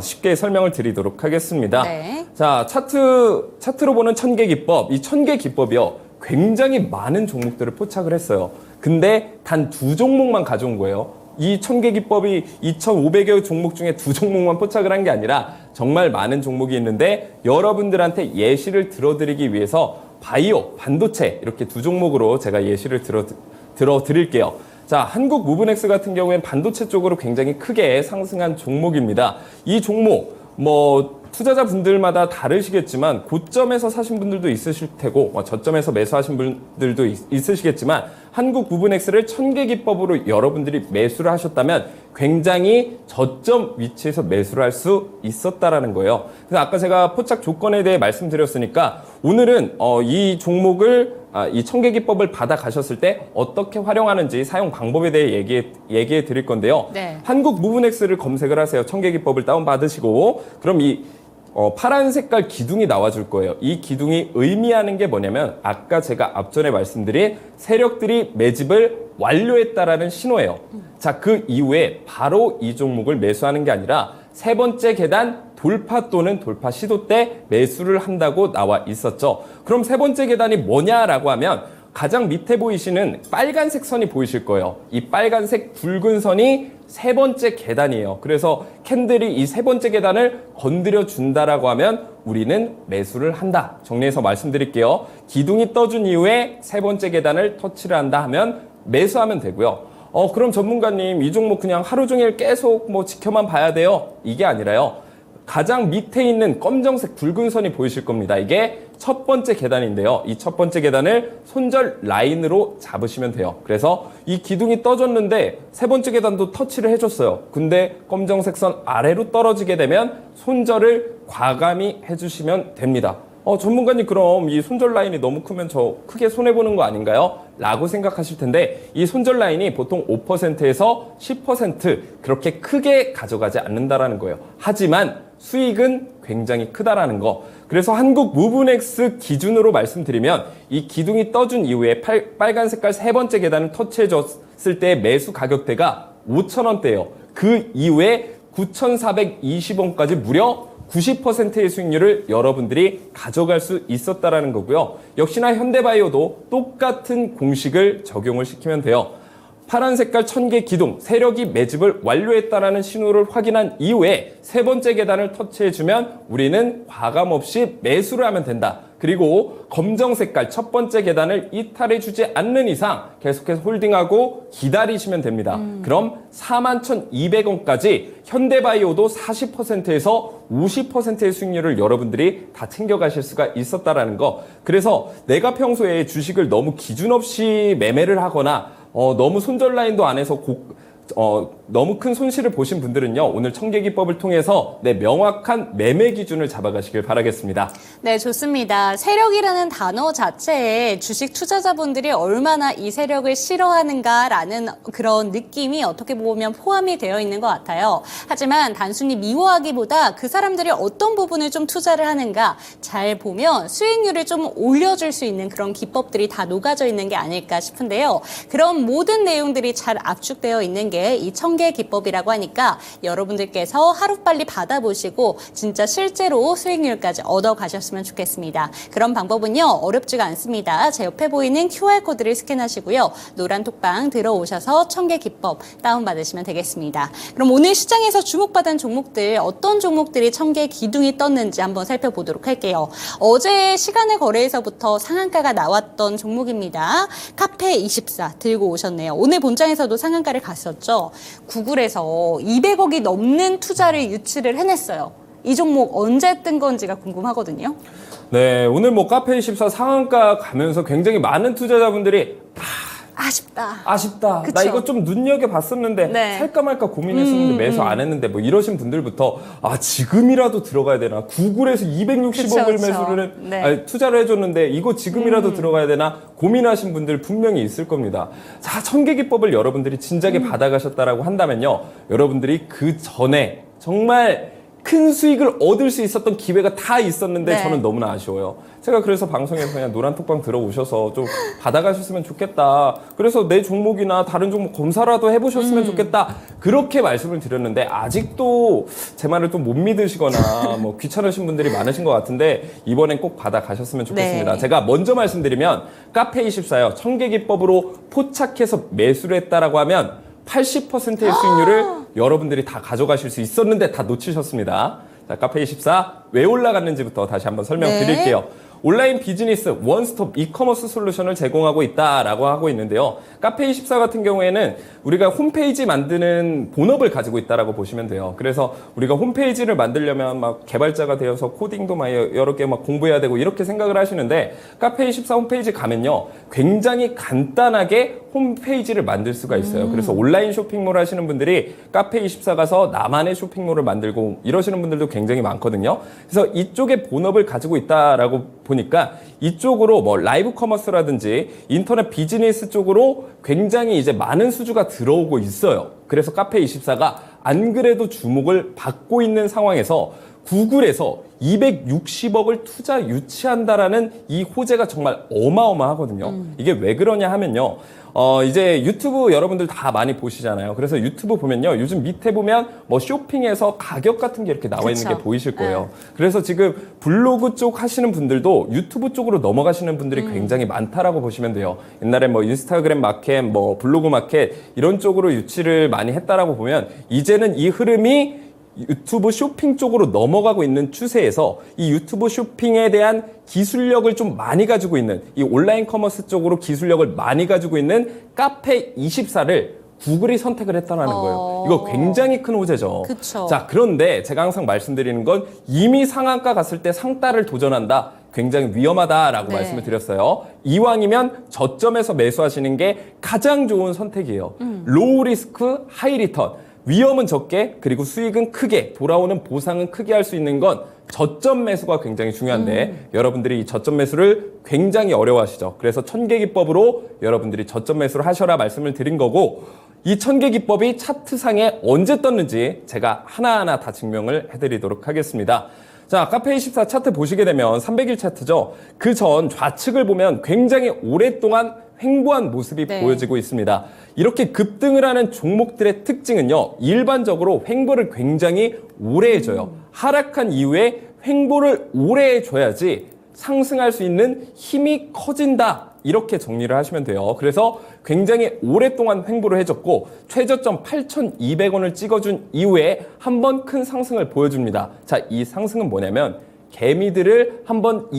쉽게 설명을 드리도록 하겠습니다. 네. 자, 차트로 보는 1000개 기법. 이 1000개 기법이요, 굉장히 많은 종목들을 포착을 했어요. 근데 단 2종목만 가져온 거예요. 이 1000개 기법이 2500여 종목 중에 2종목만 포착을 한 게 아니라 정말 많은 종목이 있는데 여러분들한테 예시를 들어드리기 위해서 바이오, 반도체 이렇게 2종목으로 제가 예시를 들어드릴게요. 자, 한국 무브넥스 같은 경우엔 반도체 쪽으로 굉장히 크게 상승한 종목입니다. 이 종목, 투자자분들마다 다르시겠지만 고점에서 사신 분들도 있으실 테고 저점에서 매수하신 분들도 있으시겠지만 한국 무브넥스를 1000개 기법으로 여러분들이 매수를 하셨다면 굉장히 저점 위치에서 매수를 할 수 있었다라는 거예요. 그래서 아까 제가 포착 조건에 대해 말씀드렸으니까 오늘은 이 종목을 이 1000개 기법을 받아 가셨을 때 어떻게 활용하는지 사용 방법에 대해 얘기해 드릴 건데요. 네. 한국 무브넥스를 검색을 하세요. 1000개 기법을 다운 받으시고 그럼 이 파란 색깔 기둥이 나와줄 거예요. 이 기둥이 의미하는 게 뭐냐면 아까 제가 앞전에 말씀드린 세력들이 매집을 완료했다라는 신호예요. 자, 그 이후에 바로 이 종목을 매수하는 게 아니라 세 번째 계단 돌파 또는 돌파 시도 때 매수를 한다고 나와 있었죠. 그럼 세 번째 계단이 뭐냐라고 하면 가장 밑에 보이시는 빨간색 선이 보이실 거예요. 이 빨간색 굵은 선이 세 번째 계단이에요. 그래서 캔들이 이 세 번째 계단을 건드려 준다라고 하면 우리는 매수를 한다. 정리해서 말씀드릴게요. 기둥이 떠준 이후에 세 번째 계단을 터치를 한다 하면 매수하면 되고요. 그럼 전문가님 이 종목 그냥 하루 종일 계속 지켜만 봐야 돼요? 이게 아니라요. 가장 밑에 있는 검정색 굵은 선이 보이실 겁니다. 이게 첫 번째 계단인데요. 이 첫 번째 계단을 손절 라인으로 잡으시면 돼요. 그래서 이 기둥이 떠졌는데 세 번째 계단도 터치를 해줬어요. 근데 검정색 선 아래로 떨어지게 되면 손절을 과감히 해주시면 됩니다. 전문가님 그럼 이 손절 라인이 너무 크면 저 크게 손해보는 거 아닌가요? 라고 생각하실 텐데 이 손절 라인이 보통 5%에서 10% 그렇게 크게 가져가지 않는다라는 거예요. 하지만 수익은 굉장히 크다라는 거. 그래서 한국 무브넥스 기준으로 말씀드리면 이 기둥이 떠준 이후에 빨간 색깔 세 번째 계단을 터치해줬을 때 매수 가격대가 5,000원대예요. 그 이후에 9,420원까지 무려 90%의 수익률을 여러분들이 가져갈 수 있었다라는 거고요. 역시나 현대바이오도 똑같은 공식을 적용을 시키면 돼요. 파란 색깔 1000개 기둥, 세력이 매집을 완료했다라는 신호를 확인한 이후에 세 번째 계단을 터치해주면 우리는 과감 없이 매수를 하면 된다. 그리고 검정 색깔 첫 번째 계단을 이탈해주지 않는 이상 계속해서 홀딩하고 기다리시면 됩니다. 그럼 41,200원까지 현대바이오도 40%에서 50%의 수익률을 여러분들이 다 챙겨가실 수가 있었다라는 거. 그래서 내가 평소에 주식을 너무 기준 없이 매매를 하거나 너무 손절 라인도 안 해서 너무 큰 손실을 보신 분들은요, 오늘 청계기법을 통해서 명확한 매매 기준을 잡아가시길 바라겠습니다. 네, 좋습니다. 세력이라는 단어 자체에 주식 투자자분들이 얼마나 이 세력을 싫어하는가라는 그런 느낌이 어떻게 보면 포함이 되어 있는 것 같아요. 하지만 단순히 미워하기보다 그 사람들이 어떤 부분을 좀 투자를 하는가 잘 보면 수익률을 좀 올려줄 수 있는 그런 기법들이 다 녹아져 있는 게 아닐까 싶은데요. 그런 모든 내용들이 잘 압축되어 있는 게 이 청계 기법이라고 하니까 여러분들께서 하루빨리 받아보시고 진짜 실제로 수익률까지 얻어가셨으면 좋겠습니다. 그런 방법은요, 어렵지가 않습니다. 제 옆에 보이는 QR코드를 스캔하시고요. 노란 톡방 들어오셔서 청계 기법 다운받으시면 되겠습니다. 그럼 오늘 시장에서 주목받은 종목들, 어떤 종목들이 청계 기둥이 떴는지 한번 살펴보도록 할게요. 어제 시간의 거래에서부터 상한가가 나왔던 종목입니다. 카페24 들고 오셨네요. 오늘 본장에서도 상한가를 갔었죠. 구글에서 200억이 넘는 투자를 유치를 해냈어요. 이 종목 언제 뜬 건지가 궁금하거든요. 네, 오늘 카페24 상한가 가면서 굉장히 많은 투자자분들이 아쉽다. 그쵸? 나 이거 좀 눈여겨봤었는데 네. 살까 말까 고민했었는데 매수 안 했는데 이러신 분들부터 지금이라도 들어가야 되나? 구글에서 260억을 그쵸. 매수를 네. 투자를 해줬는데 이거 지금이라도 들어가야 되나? 고민하신 분들 분명히 있을 겁니다. 자, 청계기법을 여러분들이 진작에 받아가셨다라고 한다면요, 여러분들이 그 전에 정말 큰 수익을 얻을 수 있었던 기회가 다 있었는데 네. 저는 너무나 아쉬워요. 제가 그래서 방송에서 그냥 노란 톡방 들어오셔서 좀 받아가셨으면 좋겠다. 그래서 내 종목이나 다른 종목 검사라도 해보셨으면 좋겠다. 그렇게 말씀을 드렸는데 아직도 제 말을 또 못 믿으시거나 귀찮으신 분들이 많으신 것 같은데 이번엔 꼭 받아가셨으면 좋겠습니다. 네. 제가 먼저 말씀드리면 카페24요. 청계기법으로 포착해서 매수를 했다라고 하면 80%의 수익률을 여러분들이 다 가져가실 수 있었는데 다 놓치셨습니다. 자, 카페24 왜 올라갔는지부터 다시 한번 설명드릴게요. 온라인 비즈니스 원스톱 이커머스 솔루션을 제공하고 있다라고 하고 있는데요. 카페24 같은 경우에는 우리가 홈페이지 만드는 본업을 가지고 있다라고 보시면 돼요. 그래서 우리가 홈페이지를 만들려면 개발자가 되어서 코딩도 여러 개 공부해야 되고 이렇게 생각을 하시는데 카페24 홈페이지 가면요, 굉장히 간단하게 홈페이지를 만들 수가 있어요. 그래서 온라인 쇼핑몰 하시는 분들이 카페24 가서 나만의 쇼핑몰을 만들고 이러시는 분들도 굉장히 많거든요. 그래서 이쪽에 본업을 가지고 있다라고 보니까 이쪽으로 라이브 커머스라든지 인터넷 비즈니스 쪽으로 굉장히 이제 많은 수주가 들어오고 있어요. 그래서 카페24가 안 그래도 주목을 받고 있는 상황에서 구글에서 260억을 투자 유치한다라는 이 호재가 정말 어마어마하거든요. 이게 왜 그러냐 하면요, 이제 유튜브 여러분들 다 많이 보시잖아요. 그래서 유튜브 보면요, 요즘 밑에 보면 쇼핑에서 가격 같은 게 이렇게 나와 있는 게 보이실 거예요. 그래서 지금 블로그 쪽 하시는 분들도 유튜브 쪽으로 넘어가시는 분들이 굉장히 많다라고 보시면 돼요. 옛날에 인스타그램 마켓, 블로그 마켓 이런 쪽으로 유치를 많이 했다라고 보면 이제는 이 흐름이 유튜브 쇼핑 쪽으로 넘어가고 있는 추세에서 이 유튜브 쇼핑에 대한 기술력을 좀 많이 가지고 있는 이 온라인 커머스 쪽으로 기술력을 많이 가지고 있는 카페24를 구글이 선택을 했다는 거예요. 이거 굉장히 큰 호재죠. 그쵸. 자, 그런데 제가 항상 말씀드리는 건 이미 상한가 갔을 때 상따를 도전한다. 굉장히 위험하다라고 네. 말씀을 드렸어요. 이왕이면 저점에서 매수하시는 게 가장 좋은 선택이에요. 로우 리스크, 하이 리턴. 위험은 적게 그리고 수익은 크게 돌아오는 보상은 크게 할 수 있는 건 저점 매수가 굉장히 중요한데 여러분들이 이 저점 매수를 굉장히 어려워하시죠. 그래서 천계기법으로 여러분들이 저점 매수를 하셔라 말씀을 드린 거고, 이 천계기법이 차트상에 언제 떴는지 제가 하나하나 다 증명을 해드리도록 하겠습니다. 자, 카페24 차트 보시게 되면 300일 차트죠. 그 전 좌측을 보면 굉장히 오랫동안 횡보한 모습이 네. 보여지고 있습니다. 이렇게 급등을 하는 종목들의 특징은요. 일반적으로 횡보를 굉장히 오래 해줘요. 하락한 이후에 횡보를 오래 해줘야지 상승할 수 있는 힘이 커진다. 이렇게 정리를 하시면 돼요. 그래서 굉장히 오랫동안 횡보를 해줬고 최저점 8,200원을 찍어준 이후에 한번 큰 상승을 보여줍니다. 자, 이 상승은 뭐냐면 개미들을 한번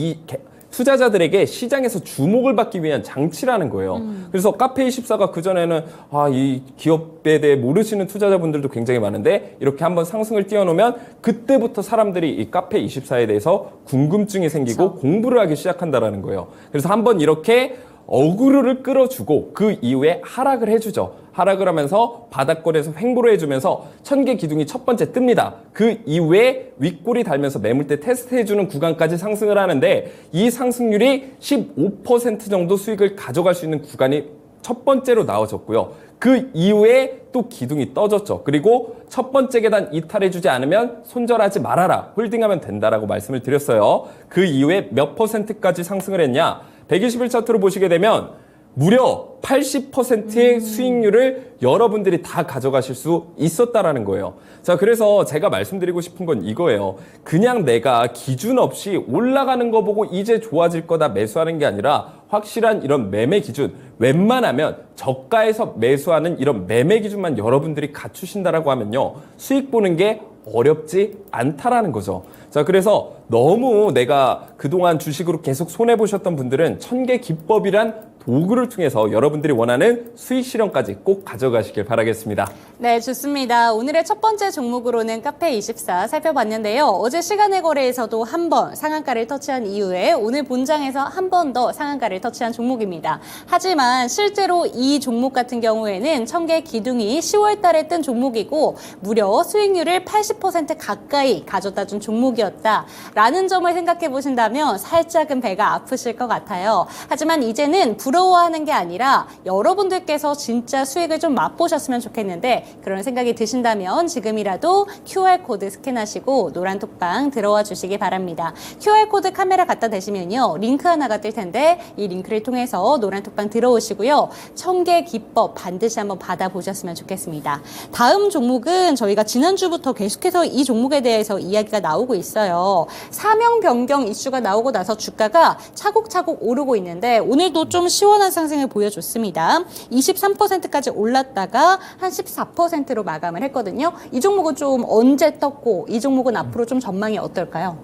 투자자들에게 시장에서 주목을 받기 위한 장치라는 거예요. 그래서 카페24가 그전에는 이 기업에 대해 모르시는 투자자분들도 굉장히 많은데 이렇게 한번 상승을 띄워놓으면 그때부터 사람들이 이 카페24에 대해서 궁금증이 생기고 그렇죠. 공부를 하기 시작한다라는 거예요. 그래서 한번 이렇게 어그로를 끌어주고 그 이후에 하락을 해주죠. 하락을 하면서 바닥권에서 횡보를 해주면서 1000개 기둥이 첫 번째 뜹니다. 그 이후에 윗골이 달면서 매물대 테스트해주는 구간까지 상승을 하는데 이 상승률이 15% 정도 수익을 가져갈 수 있는 구간이 첫 번째로 나와졌고요. 그 이후에 또 기둥이 떠졌죠. 그리고 첫 번째 계단 이탈해주지 않으면 손절하지 말아라. 홀딩하면 된다라고 말씀을 드렸어요. 그 이후에 몇 %까지 상승을 했냐? 121 차트로 보시게 되면 무려 80%의 수익률을 여러분들이 다 가져가실 수 있었다라는 거예요. 자, 그래서 제가 말씀드리고 싶은 건 이거예요. 그냥 내가 기준 없이 올라가는 거 보고 이제 좋아질 거다 매수하는 게 아니라 확실한 이런 매매 기준, 웬만하면 저가에서 매수하는 이런 매매 기준만 여러분들이 갖추신다라고 하면요. 수익 보는 게 어렵지 않다라는 거죠. 자, 그래서 너무 내가 그동안 주식으로 계속 손해보셨던 분들은 1000개 기법이란 도구를 통해서 여러분들이 원하는 수익 실현까지 꼭 가져가시길 바라겠습니다. 네, 좋습니다. 오늘의 첫 번째 종목으로는 카페24 살펴봤는데요. 어제 시간의 거래에서도 한 번 상한가를 터치한 이후에 오늘 본장에서 한 번 더 상한가를 터치한 종목입니다. 하지만 실제로 이 종목 같은 경우에는 1000개 기둥이 10월 달에 뜬 종목이고 무려 수익률을 80% 가까이 가져다 준 종목이었다라는 점을 생각해 보신다면 살짝은 배가 아프실 것 같아요. 하지만 이제는 부러워하는 게 아니라 여러분들께서 진짜 수익을 좀 맛보셨으면 좋겠는데 그런 생각이 드신다면 지금이라도 QR코드 스캔하시고 노란 톡방 들어와 주시기 바랍니다. QR코드 카메라 갖다 대시면요. 링크 하나가 뜰 텐데 이 링크를 통해서 노란 톡방 들어오시고요. 1000개 기법 반드시 한번 받아보셨으면 좋겠습니다. 다음 종목은 저희가 지난주부터 계속해서 이 종목에 대해서 이야기가 나오고 있어요. 사명 변경 이슈가 나오고 나서 주가가 차곡차곡 오르고 있는데 오늘도 좀 시원한 상승을 보여줬습니다. 23%까지 올랐다가 한 14%로 마감을 했거든요. 이 종목은 좀 언제 떴고 이 종목은 앞으로 좀 전망이 어떨까요?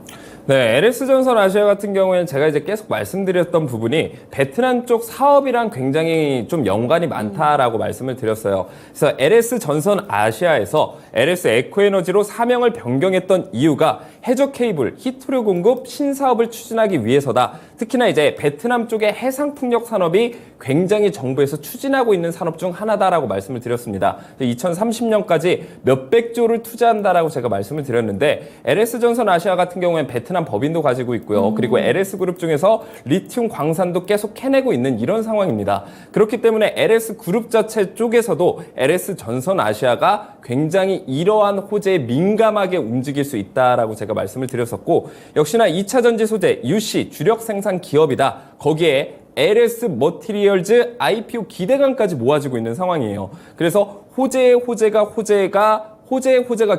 네, LS전선 아시아 같은 경우에는 제가 이제 계속 말씀드렸던 부분이 베트남 쪽 사업이랑 굉장히 좀 연관이 많다라고 말씀을 드렸어요. 그래서 LS전선 아시아에서 LS 에코에너지로 사명을 변경했던 이유가 해저 케이블, 히토류 공급 신사업을 추진하기 위해서다. 특히나 이제 베트남 쪽의 해상 풍력 산업이 굉장히 정부에서 추진하고 있는 산업 중 하나다라고 말씀을 드렸습니다. 2030년까지 몇백조를 투자한다라고 제가 말씀을 드렸는데 LS전선 아시아 같은 경우에는 베트남 법인도 가지고 있고요. 그리고 LS그룹 중에서 리튬 광산도 계속 캐내고 있는 이런 상황입니다. 그렇기 때문에 LS그룹 자체 쪽에서도 LS전선 아시아가 굉장히 이러한 호재에 민감하게 움직일 수 있다라고 제가 말씀을 드렸었고 역시나 2차 전지 소재 UC 주력 생산 기업이다. 거기에 LS 머티리얼즈 IPO 기대감까지 모아지고 있는 상황이에요. 그래서 호재의 호재가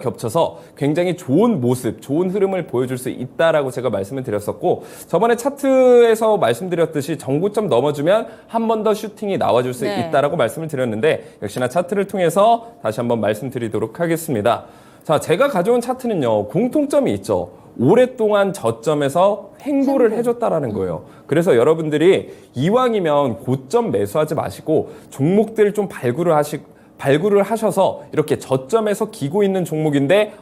겹쳐서 굉장히 좋은 모습, 좋은 흐름을 보여줄 수 있다라고 제가 말씀을 드렸었고 저번에 차트에서 말씀드렸듯이 정고점 넘어주면 한 번 더 슈팅이 나와줄 수 있다라고 말씀을 드렸는데 역시나 차트를 통해서 다시 한번 말씀드리도록 하겠습니다. 자, 제가 가져온 차트는요. 공통점이 있죠. 오랫동안 저점에서 횡보를 해줬다라는 거예요. 그래서 여러분들이 이왕이면 고점 매수하지 마시고 종목들을 좀 발굴을 하셔서 이렇게 저점에서 기고 있는 종목인데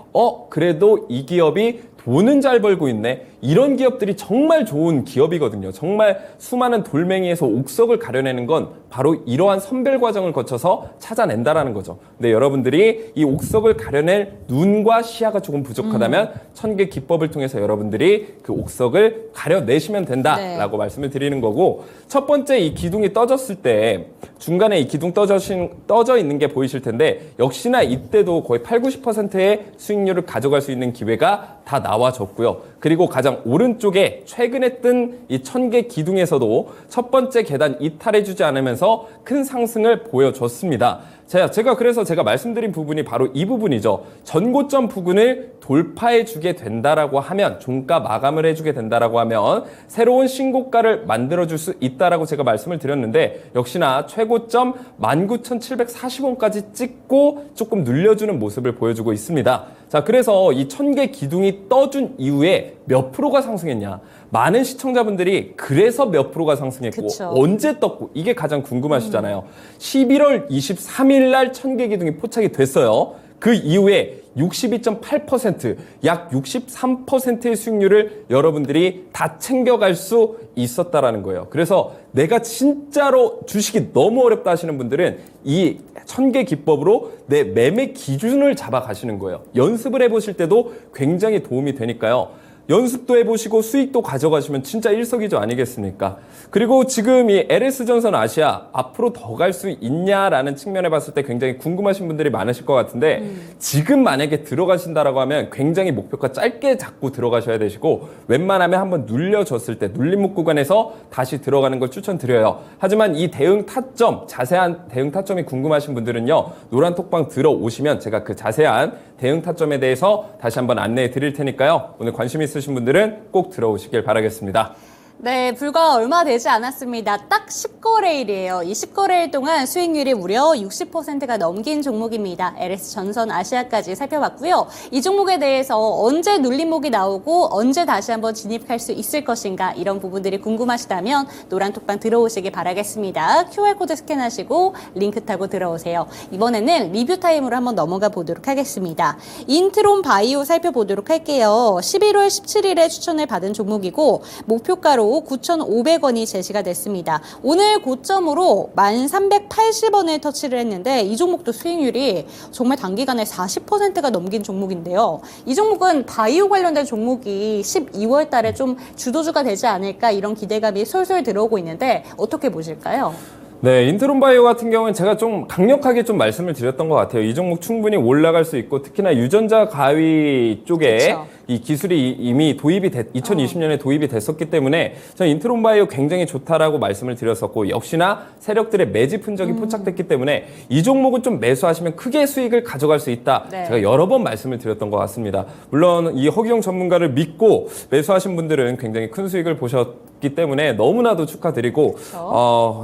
그래도 이 기업이 돈은 잘 벌고 있네. 이런 기업들이 정말 좋은 기업이거든요. 정말 수많은 돌멩이에서 옥석을 가려내는 건 바로 이러한 선별 과정을 거쳐서 찾아낸다라는 거죠. 근데 여러분들이 이 옥석을 가려낼 눈과 시야가 조금 부족하다면 1000개 기법을 통해서 여러분들이 그 옥석을 가려내시면 된다라고 말씀을 드리는 거고 첫 번째 이 기둥이 떠졌을 때 중간에 이 기둥 떠져 있는 게 보이실 텐데 역시나 이때도 거의 80-90%의 수익률을 가져갈 수 있는 기회가 다 나와졌고요. 그리고 가장 오른쪽에 최근에 뜬 이 1000개 기둥에서도 첫 번째 계단 이탈해주지 않으면서 큰 상승을 보여줬습니다. 제가 그래서 말씀드린 부분이 바로 이 부분이죠. 전고점 부근을 돌파해주게 된다라고 하면, 종가 마감을 해주게 된다라고 하면 새로운 신고가를 만들어줄 수 있다라고 제가 말씀을 드렸는데, 역시나 최고점 19,740원까지 찍고 조금 늘려주는 모습을 보여주고 있습니다. 자, 그래서 이 1000개 기둥이 떠준 이후에 몇 프로가 상승했냐? 많은 시청자분들이 그래서 몇 프로가 상승했고 그쵸. 언제 떴고 이게 가장 궁금하시잖아요. 11월 23일 날 1000개 기둥이 포착이 됐어요. 그 이후에 62.8%, 약 63%의 수익률을 여러분들이 다 챙겨갈 수 있었다라는 거예요. 그래서 내가 진짜로 주식이 너무 어렵다 하시는 분들은 이 1000개 기법으로 내 매매 기준을 잡아 가시는 거예요. 연습을 해보실 때도 굉장히 도움이 되니까요. 연습도 해보시고 수익도 가져가시면 진짜 일석이조 아니겠습니까? 그리고 지금 이 LS전선 아시아 앞으로 더 갈 수 있냐라는 측면에 봤을 때 굉장히 궁금하신 분들이 많으실 것 같은데, 지금 만약에 들어가신다라고 하면 굉장히 목표가 짧게 잡고 들어가셔야 되시고, 웬만하면 한번 눌려졌을 때 눌림목 구간에서 다시 들어가는 걸 추천드려요. 하지만 이 대응 타점, 자세한 대응 타점이 궁금하신 분들은요, 노란톡방 들어오시면 제가 그 자세한 대응 타점에 대해서 다시 한번 안내해 드릴 테니까요. 오늘 관심 있으신 분들은 꼭 들어오시길 바라겠습니다. 네, 불과 얼마 되지 않았습니다. 딱 10거래일이에요. 이 10거래일 동안 수익률이 무려 60%가 넘긴 종목입니다. LS전선 아시아까지 살펴봤고요. 이 종목에 대해서 언제 눌림목이 나오고 언제 다시 한번 진입할 수 있을 것인가, 이런 부분들이 궁금하시다면 노란톡방 들어오시기 바라겠습니다. QR코드 스캔하시고 링크 타고 들어오세요. 이번에는 리뷰 타임으로 한번 넘어가 보도록 하겠습니다. 인트론 바이오 살펴보도록 할게요. 11월 17일에 추천을 받은 종목이고 목표가로 9,500원이 제시가 됐습니다. 오늘 고점으로 1,380원을 터치를 했는데 이 종목도 수익률이 정말 단기간에 40%가 넘긴 종목인데요. 이 종목은 바이오 관련된 종목이 12월 달에 좀 주도주가 되지 않을까, 이런 기대감이 솔솔 들어오고 있는데 어떻게 보실까요? 네, 인트론 바이오 같은 경우는 제가 좀 강력하게 좀 말씀을 드렸던 것 같아요. 이 종목 충분히 올라갈 수 있고, 특히나 유전자 가위 쪽에 그쵸. 이 기술이 이미 2020년에 도입이 됐었기 때문에 저는 인트론 바이오 굉장히 좋다라고 말씀을 드렸었고, 역시나 세력들의 매집 흔적이 포착됐기 때문에 이 종목은 좀 매수하시면 크게 수익을 가져갈 수 있다. 네. 제가 여러 번 말씀을 드렸던 것 같습니다. 물론 이 허기용 전문가를 믿고 매수하신 분들은 굉장히 큰 수익을 보셨기 때문에 너무나도 축하드리고,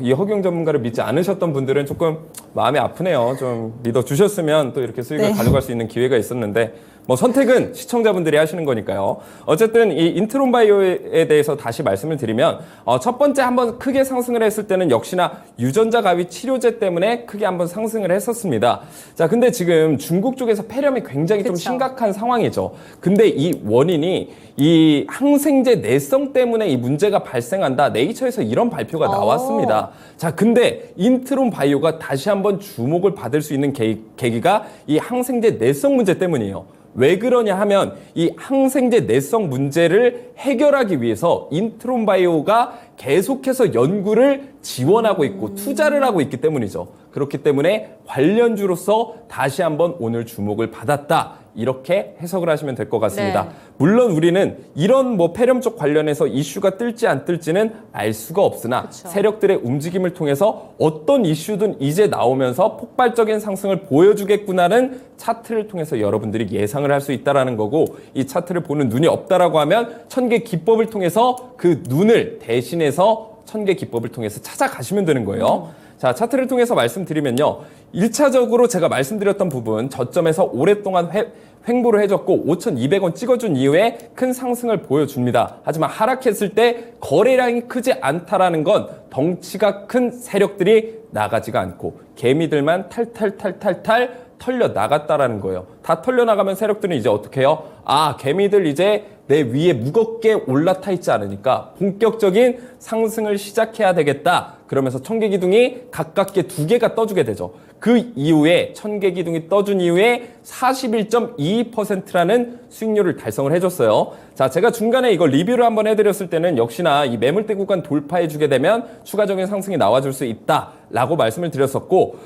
이 허기용 전문가를 믿지 않으셨던 분들은 조금 마음이 아프네요. 좀 믿어주셨으면 또 이렇게 수익을 가져갈 수 있는 기회가 있었는데, 뭐 선택은 시청자분들이 하시는 거니까요. 어쨌든 이 인트론 바이오에 대해서 다시 말씀을 드리면, 첫 번째 한번 크게 상승을 했을 때는 역시나 유전자 가위 치료제 때문에 크게 한번 상승을 했었습니다. 자, 근데 지금 중국 쪽에서 폐렴이 굉장히 좀 심각한 상황이죠. 근데 이 원인이 이 항생제 내성 때문에 이 문제가 발생한다. 네이처에서 이런 발표가 나왔습니다. 자, 근데 인트론 바이오가 다시 한번 주목을 받을 수 있는 계기가 이 항생제 내성 문제 때문이에요. 왜 그러냐 하면 이 항생제 내성 문제를 해결하기 위해서 인트론 바이오가 계속해서 연구를 지원하고 있고 투자를 하고 있기 때문이죠. 그렇기 때문에 관련주로서 다시 한번 오늘 주목을 받았다. 이렇게 해석을 하시면 될 것 같습니다. 네. 물론 우리는 이런 뭐 폐렴 쪽 관련해서 이슈가 뜰지 안 뜰지는 알 수가 없으나, 그쵸. 세력들의 움직임을 통해서 어떤 이슈든 이제 나오면서 폭발적인 상승을 보여주겠구나는 차트를 통해서 여러분들이 예상을 할 수 있다라는 거고, 이 차트를 보는 눈이 없다라고 하면 1000개 기법을 통해서 그 눈을 대신해서 1000개 기법을 통해서 찾아가시면 되는 거예요. 자, 차트를 통해서 말씀드리면요. 1차적으로 제가 말씀드렸던 부분, 저점에서 오랫동안 횡보를 해줬고 5,200원 찍어준 이후에 큰 상승을 보여줍니다. 하지만 하락했을 때 거래량이 크지 않다라는 건 덩치가 큰 세력들이 나가지가 않고 개미들만 탈탈 털려 나갔다라는 거예요. 다 털려 나가면 세력들은 이제 어떻게 해요? 아, 개미들 이제 내 위에 무겁게 올라타 있지 않으니까 본격적인 상승을 시작해야 되겠다. 그러면서 1000개 기둥이 가깝게 2개가 떠주게 되죠. 그 이후에 1000개 기둥이 떠준 이후에 41.22%라는 수익률을 달성을 해줬어요. 자, 제가 중간에 이거 리뷰를 한번 해드렸을 때는 역시나 이 매물대 구간 돌파해주게 되면 추가적인 상승이 나와줄 수 있다라고 말씀을 드렸었고,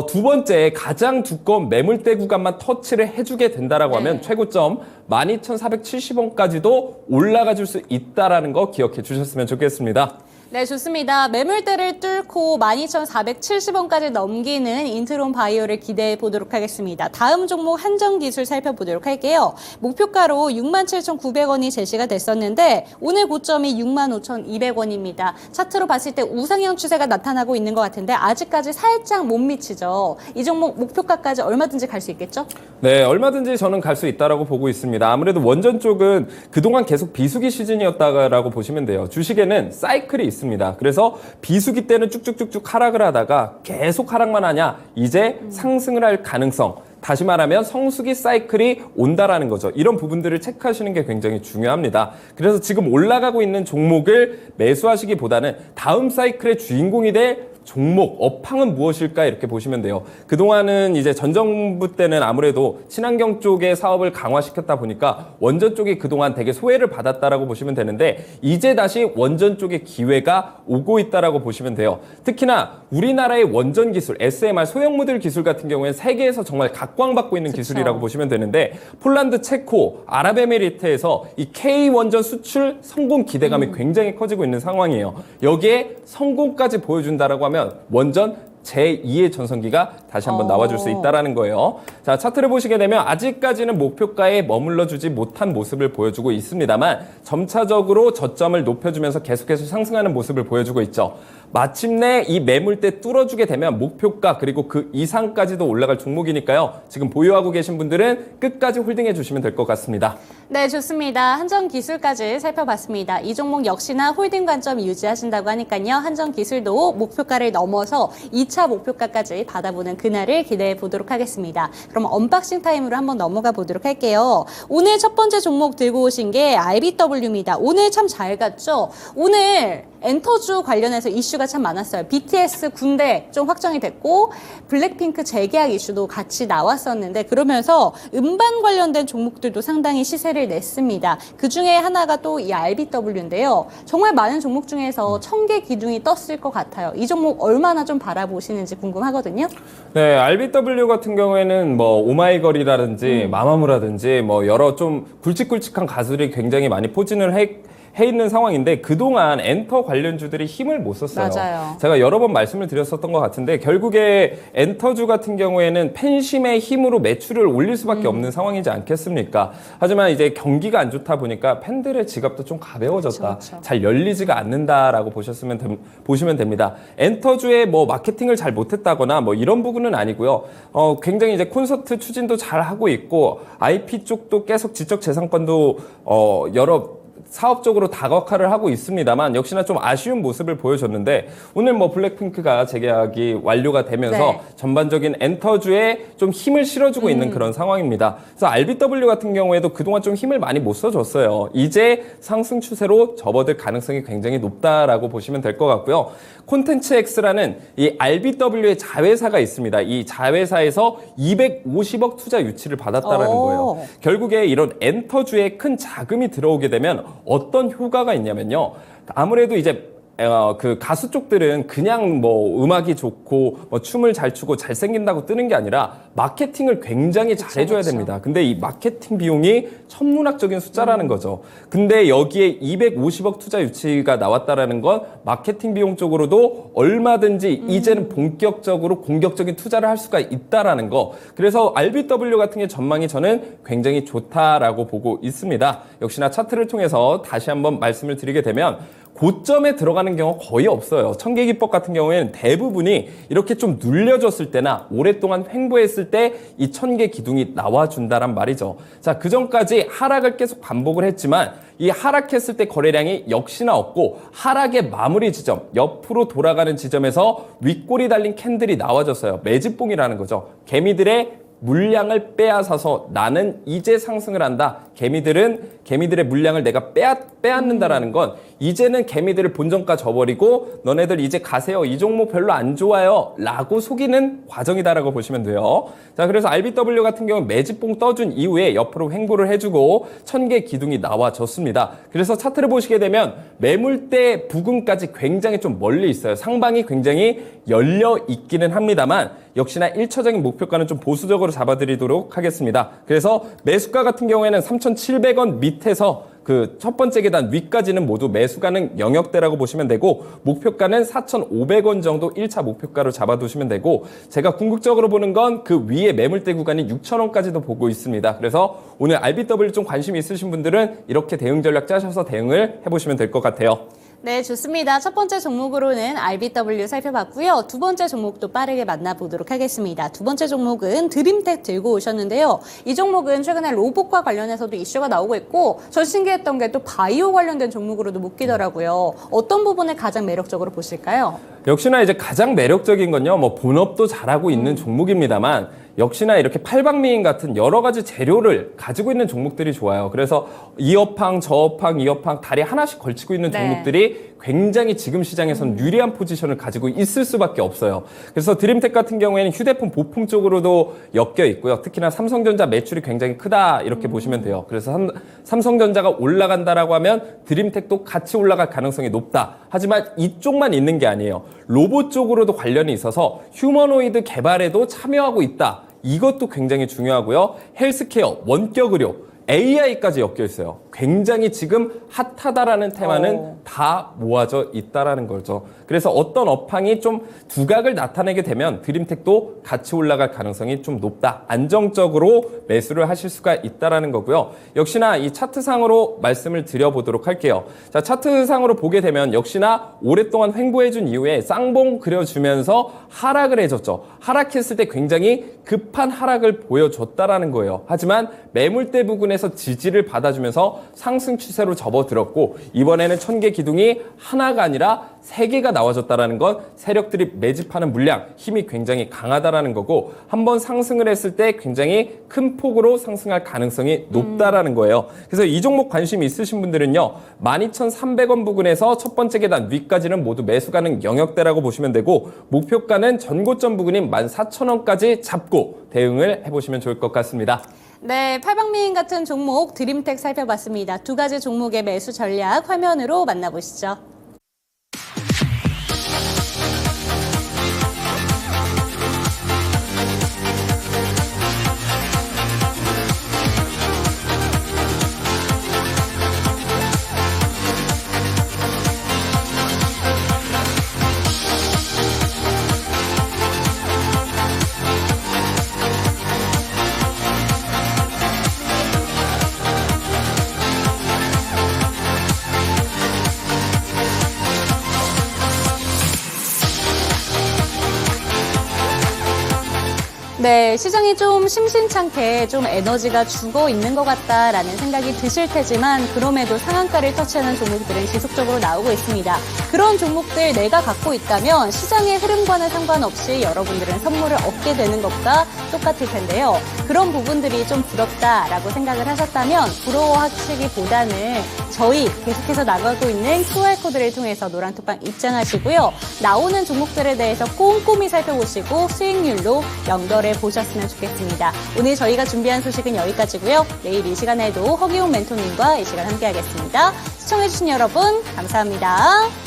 두 번째 가장 두꺼운 매물대 구간만 터치를 해주게 된다라고 하면 최고점 12,470원까지 전까지도 올라가 줄 수 있다라는 거 기억해 주셨으면 좋겠습니다. 네, 좋습니다. 매물대를 뚫고 12,470원까지 넘기는 인트론 바이오를 기대해 보도록 하겠습니다. 다음 종목 한정기술 살펴보도록 할게요. 목표가로 67,900원이 제시가 됐었는데 오늘 고점이 65,200원입니다. 차트로 봤을 때 우상향 추세가 나타나고 있는 것 같은데 아직까지 살짝 못 미치죠. 이 종목 목표가까지 얼마든지 갈 수 있겠죠? 네, 얼마든지 저는 갈 수 있다라고 보고 있습니다. 아무래도 원전 쪽은 그동안 계속 비수기 시즌이었다라고 보시면 돼요. 주식에는 사이클이 있습니다. 그래서 비수기 때는 쭉쭉쭉쭉 하락을 하다가 계속 하락만 하냐? 이제 상승을 할 가능성. 다시 말하면 성수기 사이클이 온다라는 거죠. 이런 부분들을 체크하시는 게 굉장히 중요합니다. 그래서 지금 올라가고 있는 종목을 매수하시기보다는 다음 사이클의 주인공이 될 종목, 업황은 무엇일까 이렇게 보시면 돼요. 그동안은 이제 전 정부 때는 아무래도 친환경 쪽의 사업을 강화시켰다 보니까 원전 쪽이 그동안 되게 소외를 받았다라고 보시면 되는데 이제 다시 원전 쪽의 기회가 오고 있다라고 보시면 돼요. 특히나 우리나라의 원전 기술, SMR 소형 모듈 기술 같은 경우에는 세계에서 정말 각광받고 있는 기술이라고 보시면 되는데 폴란드, 체코, 아랍에미리트에서 이 K 원전 수출 성공 기대감이 굉장히 커지고 있는 상황이에요. 여기에 성공까지 보여준다라고 하면 원전 제2의 전성기가 다시 한번 나와줄 수 있다는 거예요. 자, 차트를 보시게 되면 아직까지는 목표가에 머물러주지 못한 모습을 보여주고 있습니다만 점차적으로 저점을 높여주면서 계속해서 상승하는 모습을 보여주고 있죠. 마침내 이 매물대 뚫어주게 되면 목표가 그리고 그 이상까지도 올라갈 종목이니까요. 지금 보유하고 계신 분들은 끝까지 홀딩해 주시면 될 것 같습니다. 네, 좋습니다. 한정기술까지 살펴봤습니다. 이 종목 역시나 홀딩 관점 유지하신다고 하니까요. 한정기술도 목표가를 넘어서 2차 목표가까지 받아보는 그날을 기대해 보도록 하겠습니다. 그럼 언박싱 타임으로 한번 넘어가 보도록 할게요. 오늘 첫 번째 종목 들고 오신 게 RBW입니다. 오늘 참 잘 갔죠? 오늘 엔터주 관련해서 이슈가 참 많았어요. BTS 군대 좀 확정이 됐고 블랙핑크 재계약 이슈도 같이 나왔었는데 그러면서 음반 관련된 종목들도 상당히 시세를 냈습니다. 그중에 하나가 또 이 RBW인데요. 정말 많은 종목 중에서 1000개 기둥이 떴을 것 같아요. 이 종목 얼마나 좀 바라보시는지 궁금하거든요. 네, RBW 같은 경우에는 뭐 오마이걸이라든지 마마무라든지 뭐 여러 좀 굵직굵직한 가수들이 굉장히 많이 포진을 해 있는 상황인데 그동안 엔터 관련주들이 힘을 못 썼어요. 맞아요. 제가 여러 번 말씀을 드렸었던 것 같은데 결국에 엔터주 같은 경우에는 팬심의 힘으로 매출을 올릴 수밖에 없는 상황이지 않겠습니까? 하지만 이제 경기가 안 좋다 보니까 팬들의 지갑도 좀 가벼워졌다. 그렇죠. 잘 열리지가 않는다라고 보시면 됩니다. 엔터주의 뭐 마케팅을 잘 못했다거나 뭐 이런 부분은 아니고요. 굉장히 이제 콘서트 추진도 잘 하고 있고 IP 쪽도 계속 지적재산권도 여러 사업적으로 다각화를 하고 있습니다만 역시나 좀 아쉬운 모습을 보여줬는데 오늘 뭐 블랙핑크가 재계약이 완료가 되면서 네. 전반적인 엔터주에 좀 힘을 실어주고 있는 그런 상황입니다. 그래서 RBW 같은 경우에도 그동안 좀 힘을 많이 못 써줬어요. 이제 상승 추세로 접어들 가능성이 굉장히 높다라고 보시면 될 것 같고요. 콘텐츠X라는 이 RBW의 자회사가 있습니다. 이 자회사에서 250억 투자 유치를 받았다라는 거예요. 결국에 이런 엔터주에 큰 자금이 들어오게 되면 어떤 효과가 있냐면요. 아무래도 이제 그 가수 쪽들은 그냥 뭐 음악이 좋고 뭐 춤을 잘 추고 잘생긴다고 뜨는 게 아니라 마케팅을 굉장히 잘해줘야 됩니다. 근데 이 마케팅 비용이 천문학적인 숫자라는 거죠. 근데 여기에 250억 투자 유치가 나왔다라는 건 마케팅 비용 쪽으로도 얼마든지 이제는 본격적으로 공격적인 투자를 할 수가 있다라는 거. 그래서 RBW 같은 게 전망이 저는 굉장히 좋다라고 보고 있습니다. 역시나 차트를 통해서 다시 한번 말씀을 드리게 되면 고점에 들어가는 경우 거의 없어요. 천계기법 같은 경우에는 대부분이 이렇게 좀 눌려졌을 때나 오랫동안 횡보했을 때 이 천계 기둥이 나와준다란 말이죠. 자, 그 전까지 하락을 계속 반복을 했지만 이 하락했을 때 거래량이 역시나 없고 하락의 마무리 지점, 옆으로 돌아가는 지점에서 윗골이 달린 캔들이 나와줬어요. 매집봉이라는 거죠. 개미들의 물량을 빼앗아서 나는 이제 상승을 한다. 개미들의 물량을 내가 빼앗는다라는 건 이제는 개미들을 본전가 져버리고 너네들 이제 가세요. 이 종목 별로 안 좋아요. 라고 속이는 과정이다라고 보시면 돼요. 자, 그래서 RBW 같은 경우는 매집봉 떠준 이후에 옆으로 횡보를 해주고 1000개 기둥이 나와줬습니다. 그래서 차트를 보시게 되면 매물대 부근까지 굉장히 좀 멀리 있어요. 상방이 굉장히 열려 있기는 합니다만 역시나 1차적인 목표가는 좀 보수적으로 잡아드리도록 하겠습니다. 그래서 매수가 같은 경우에는 3,700원 밑에서 그 첫 번째 계단 위까지는 모두 매수 가능 영역대라고 보시면 되고 목표가는 4,500원 정도 1차 목표가로 잡아두시면 되고 제가 궁극적으로 보는 건 그 위에 매물대 구간이 6,000원까지도 보고 있습니다. 그래서 오늘 RBW 좀 관심 있으신 분들은 이렇게 대응 전략 짜셔서 대응을 해보시면 될 것 같아요. 네, 좋습니다. 첫 번째 종목으로는 RBW 살펴봤고요. 두 번째 종목도 빠르게 만나보도록 하겠습니다. 두 번째 종목은 드림텍 들고 오셨는데요. 이 종목은 최근에 로봇과 관련해서도 이슈가 나오고 있고 저 신기했던 게 또 바이오 관련된 종목으로도 묶이더라고요. 어떤 부분을 가장 매력적으로 보실까요? 역시나 이제 가장 매력적인 건요, 뭐 본업도 잘하고 있는 종목입니다만 역시나 이렇게 팔방미인 같은 여러 가지 재료를 가지고 있는 종목들이 좋아요. 그래서 이 업황, 저 업황, 이 업황 다리 하나씩 걸치고 있는 종목들이 굉장히 지금 시장에서는 유리한 포지션을 가지고 있을 수밖에 없어요. 그래서 드림텍 같은 경우에는 휴대폰 부품 쪽으로도 엮여 있고요. 특히나 삼성전자 매출이 굉장히 크다 이렇게 보시면 돼요. 그래서 삼성전자가 올라간다라고 하면 드림텍도 같이 올라갈 가능성이 높다. 하지만 이쪽만 있는 게 아니에요. 로봇 쪽으로도 관련이 있어서 휴머노이드 개발에도 참여하고 있다. 이것도 굉장히 중요하고요. 헬스케어, 원격 의료, AI까지 엮여 있어요. 굉장히 지금 핫하다라는 테마는 다 모아져 있다라는 거죠. 그래서 어떤 업황이 좀 두각을 나타내게 되면 드림텍도 같이 올라갈 가능성이 좀 높다. 안정적으로 매수를 하실 수가 있다라는 거고요. 역시나 이 차트상으로 말씀을 드려보도록 할게요. 자, 차트상으로 보게 되면 역시나 오랫동안 횡보해준 이후에 쌍봉 그려주면서 하락을 해줬죠. 하락했을 때 굉장히 급한 하락을 보여줬다라는 거예요. 하지만 매물대 부근에서 지지를 받아주면서 상승 추세로 접어들었고 이번에는 1000개 기둥이 하나가 아니라 3개가 나와줬다라는 건 세력들이 매집하는 물량, 힘이 굉장히 강하다라는 거고 한번 상승을 했을 때 굉장히 큰 폭으로 상승할 가능성이 높다라는 거예요. 그래서 이 종목 관심 있으신 분들은요. 12,300원 부근에서 첫 번째 계단 위까지는 모두 매수 가능 영역대라고 보시면 되고 목표가는 전고점 부근인 14,000원까지 잡고 대응을 해보시면 좋을 것 같습니다. 네, 팔방미인 같은 종목 드림텍 살펴봤습니다. 두 가지 종목의 매수 전략 화면으로 만나보시죠. 네, 시장이 좀 심심찮게 좀 에너지가 죽어 있는 것 같다라는 생각이 드실 테지만 그럼에도 상한가를 터치하는 종목들은 지속적으로 나오고 있습니다. 그런 종목들 내가 갖고 있다면 시장의 흐름과는 상관없이 여러분들은 선물을 얻게 되는 것과 똑같을 텐데요. 그런 부분들이 좀 부럽다라고 생각을 하셨다면 부러워하시기보다는 저희 계속해서 나가고 있는 QR코드를 통해서 노란톡방 입장하시고요. 나오는 종목들에 대해서 꼼꼼히 살펴보시고 수익률로 연결해 보셨으면 좋겠습니다. 오늘 저희가 준비한 소식은 여기까지고요. 내일 이 시간에도 허기용 멘토님과 이 시간 함께하겠습니다. 시청해주신 여러분 감사합니다.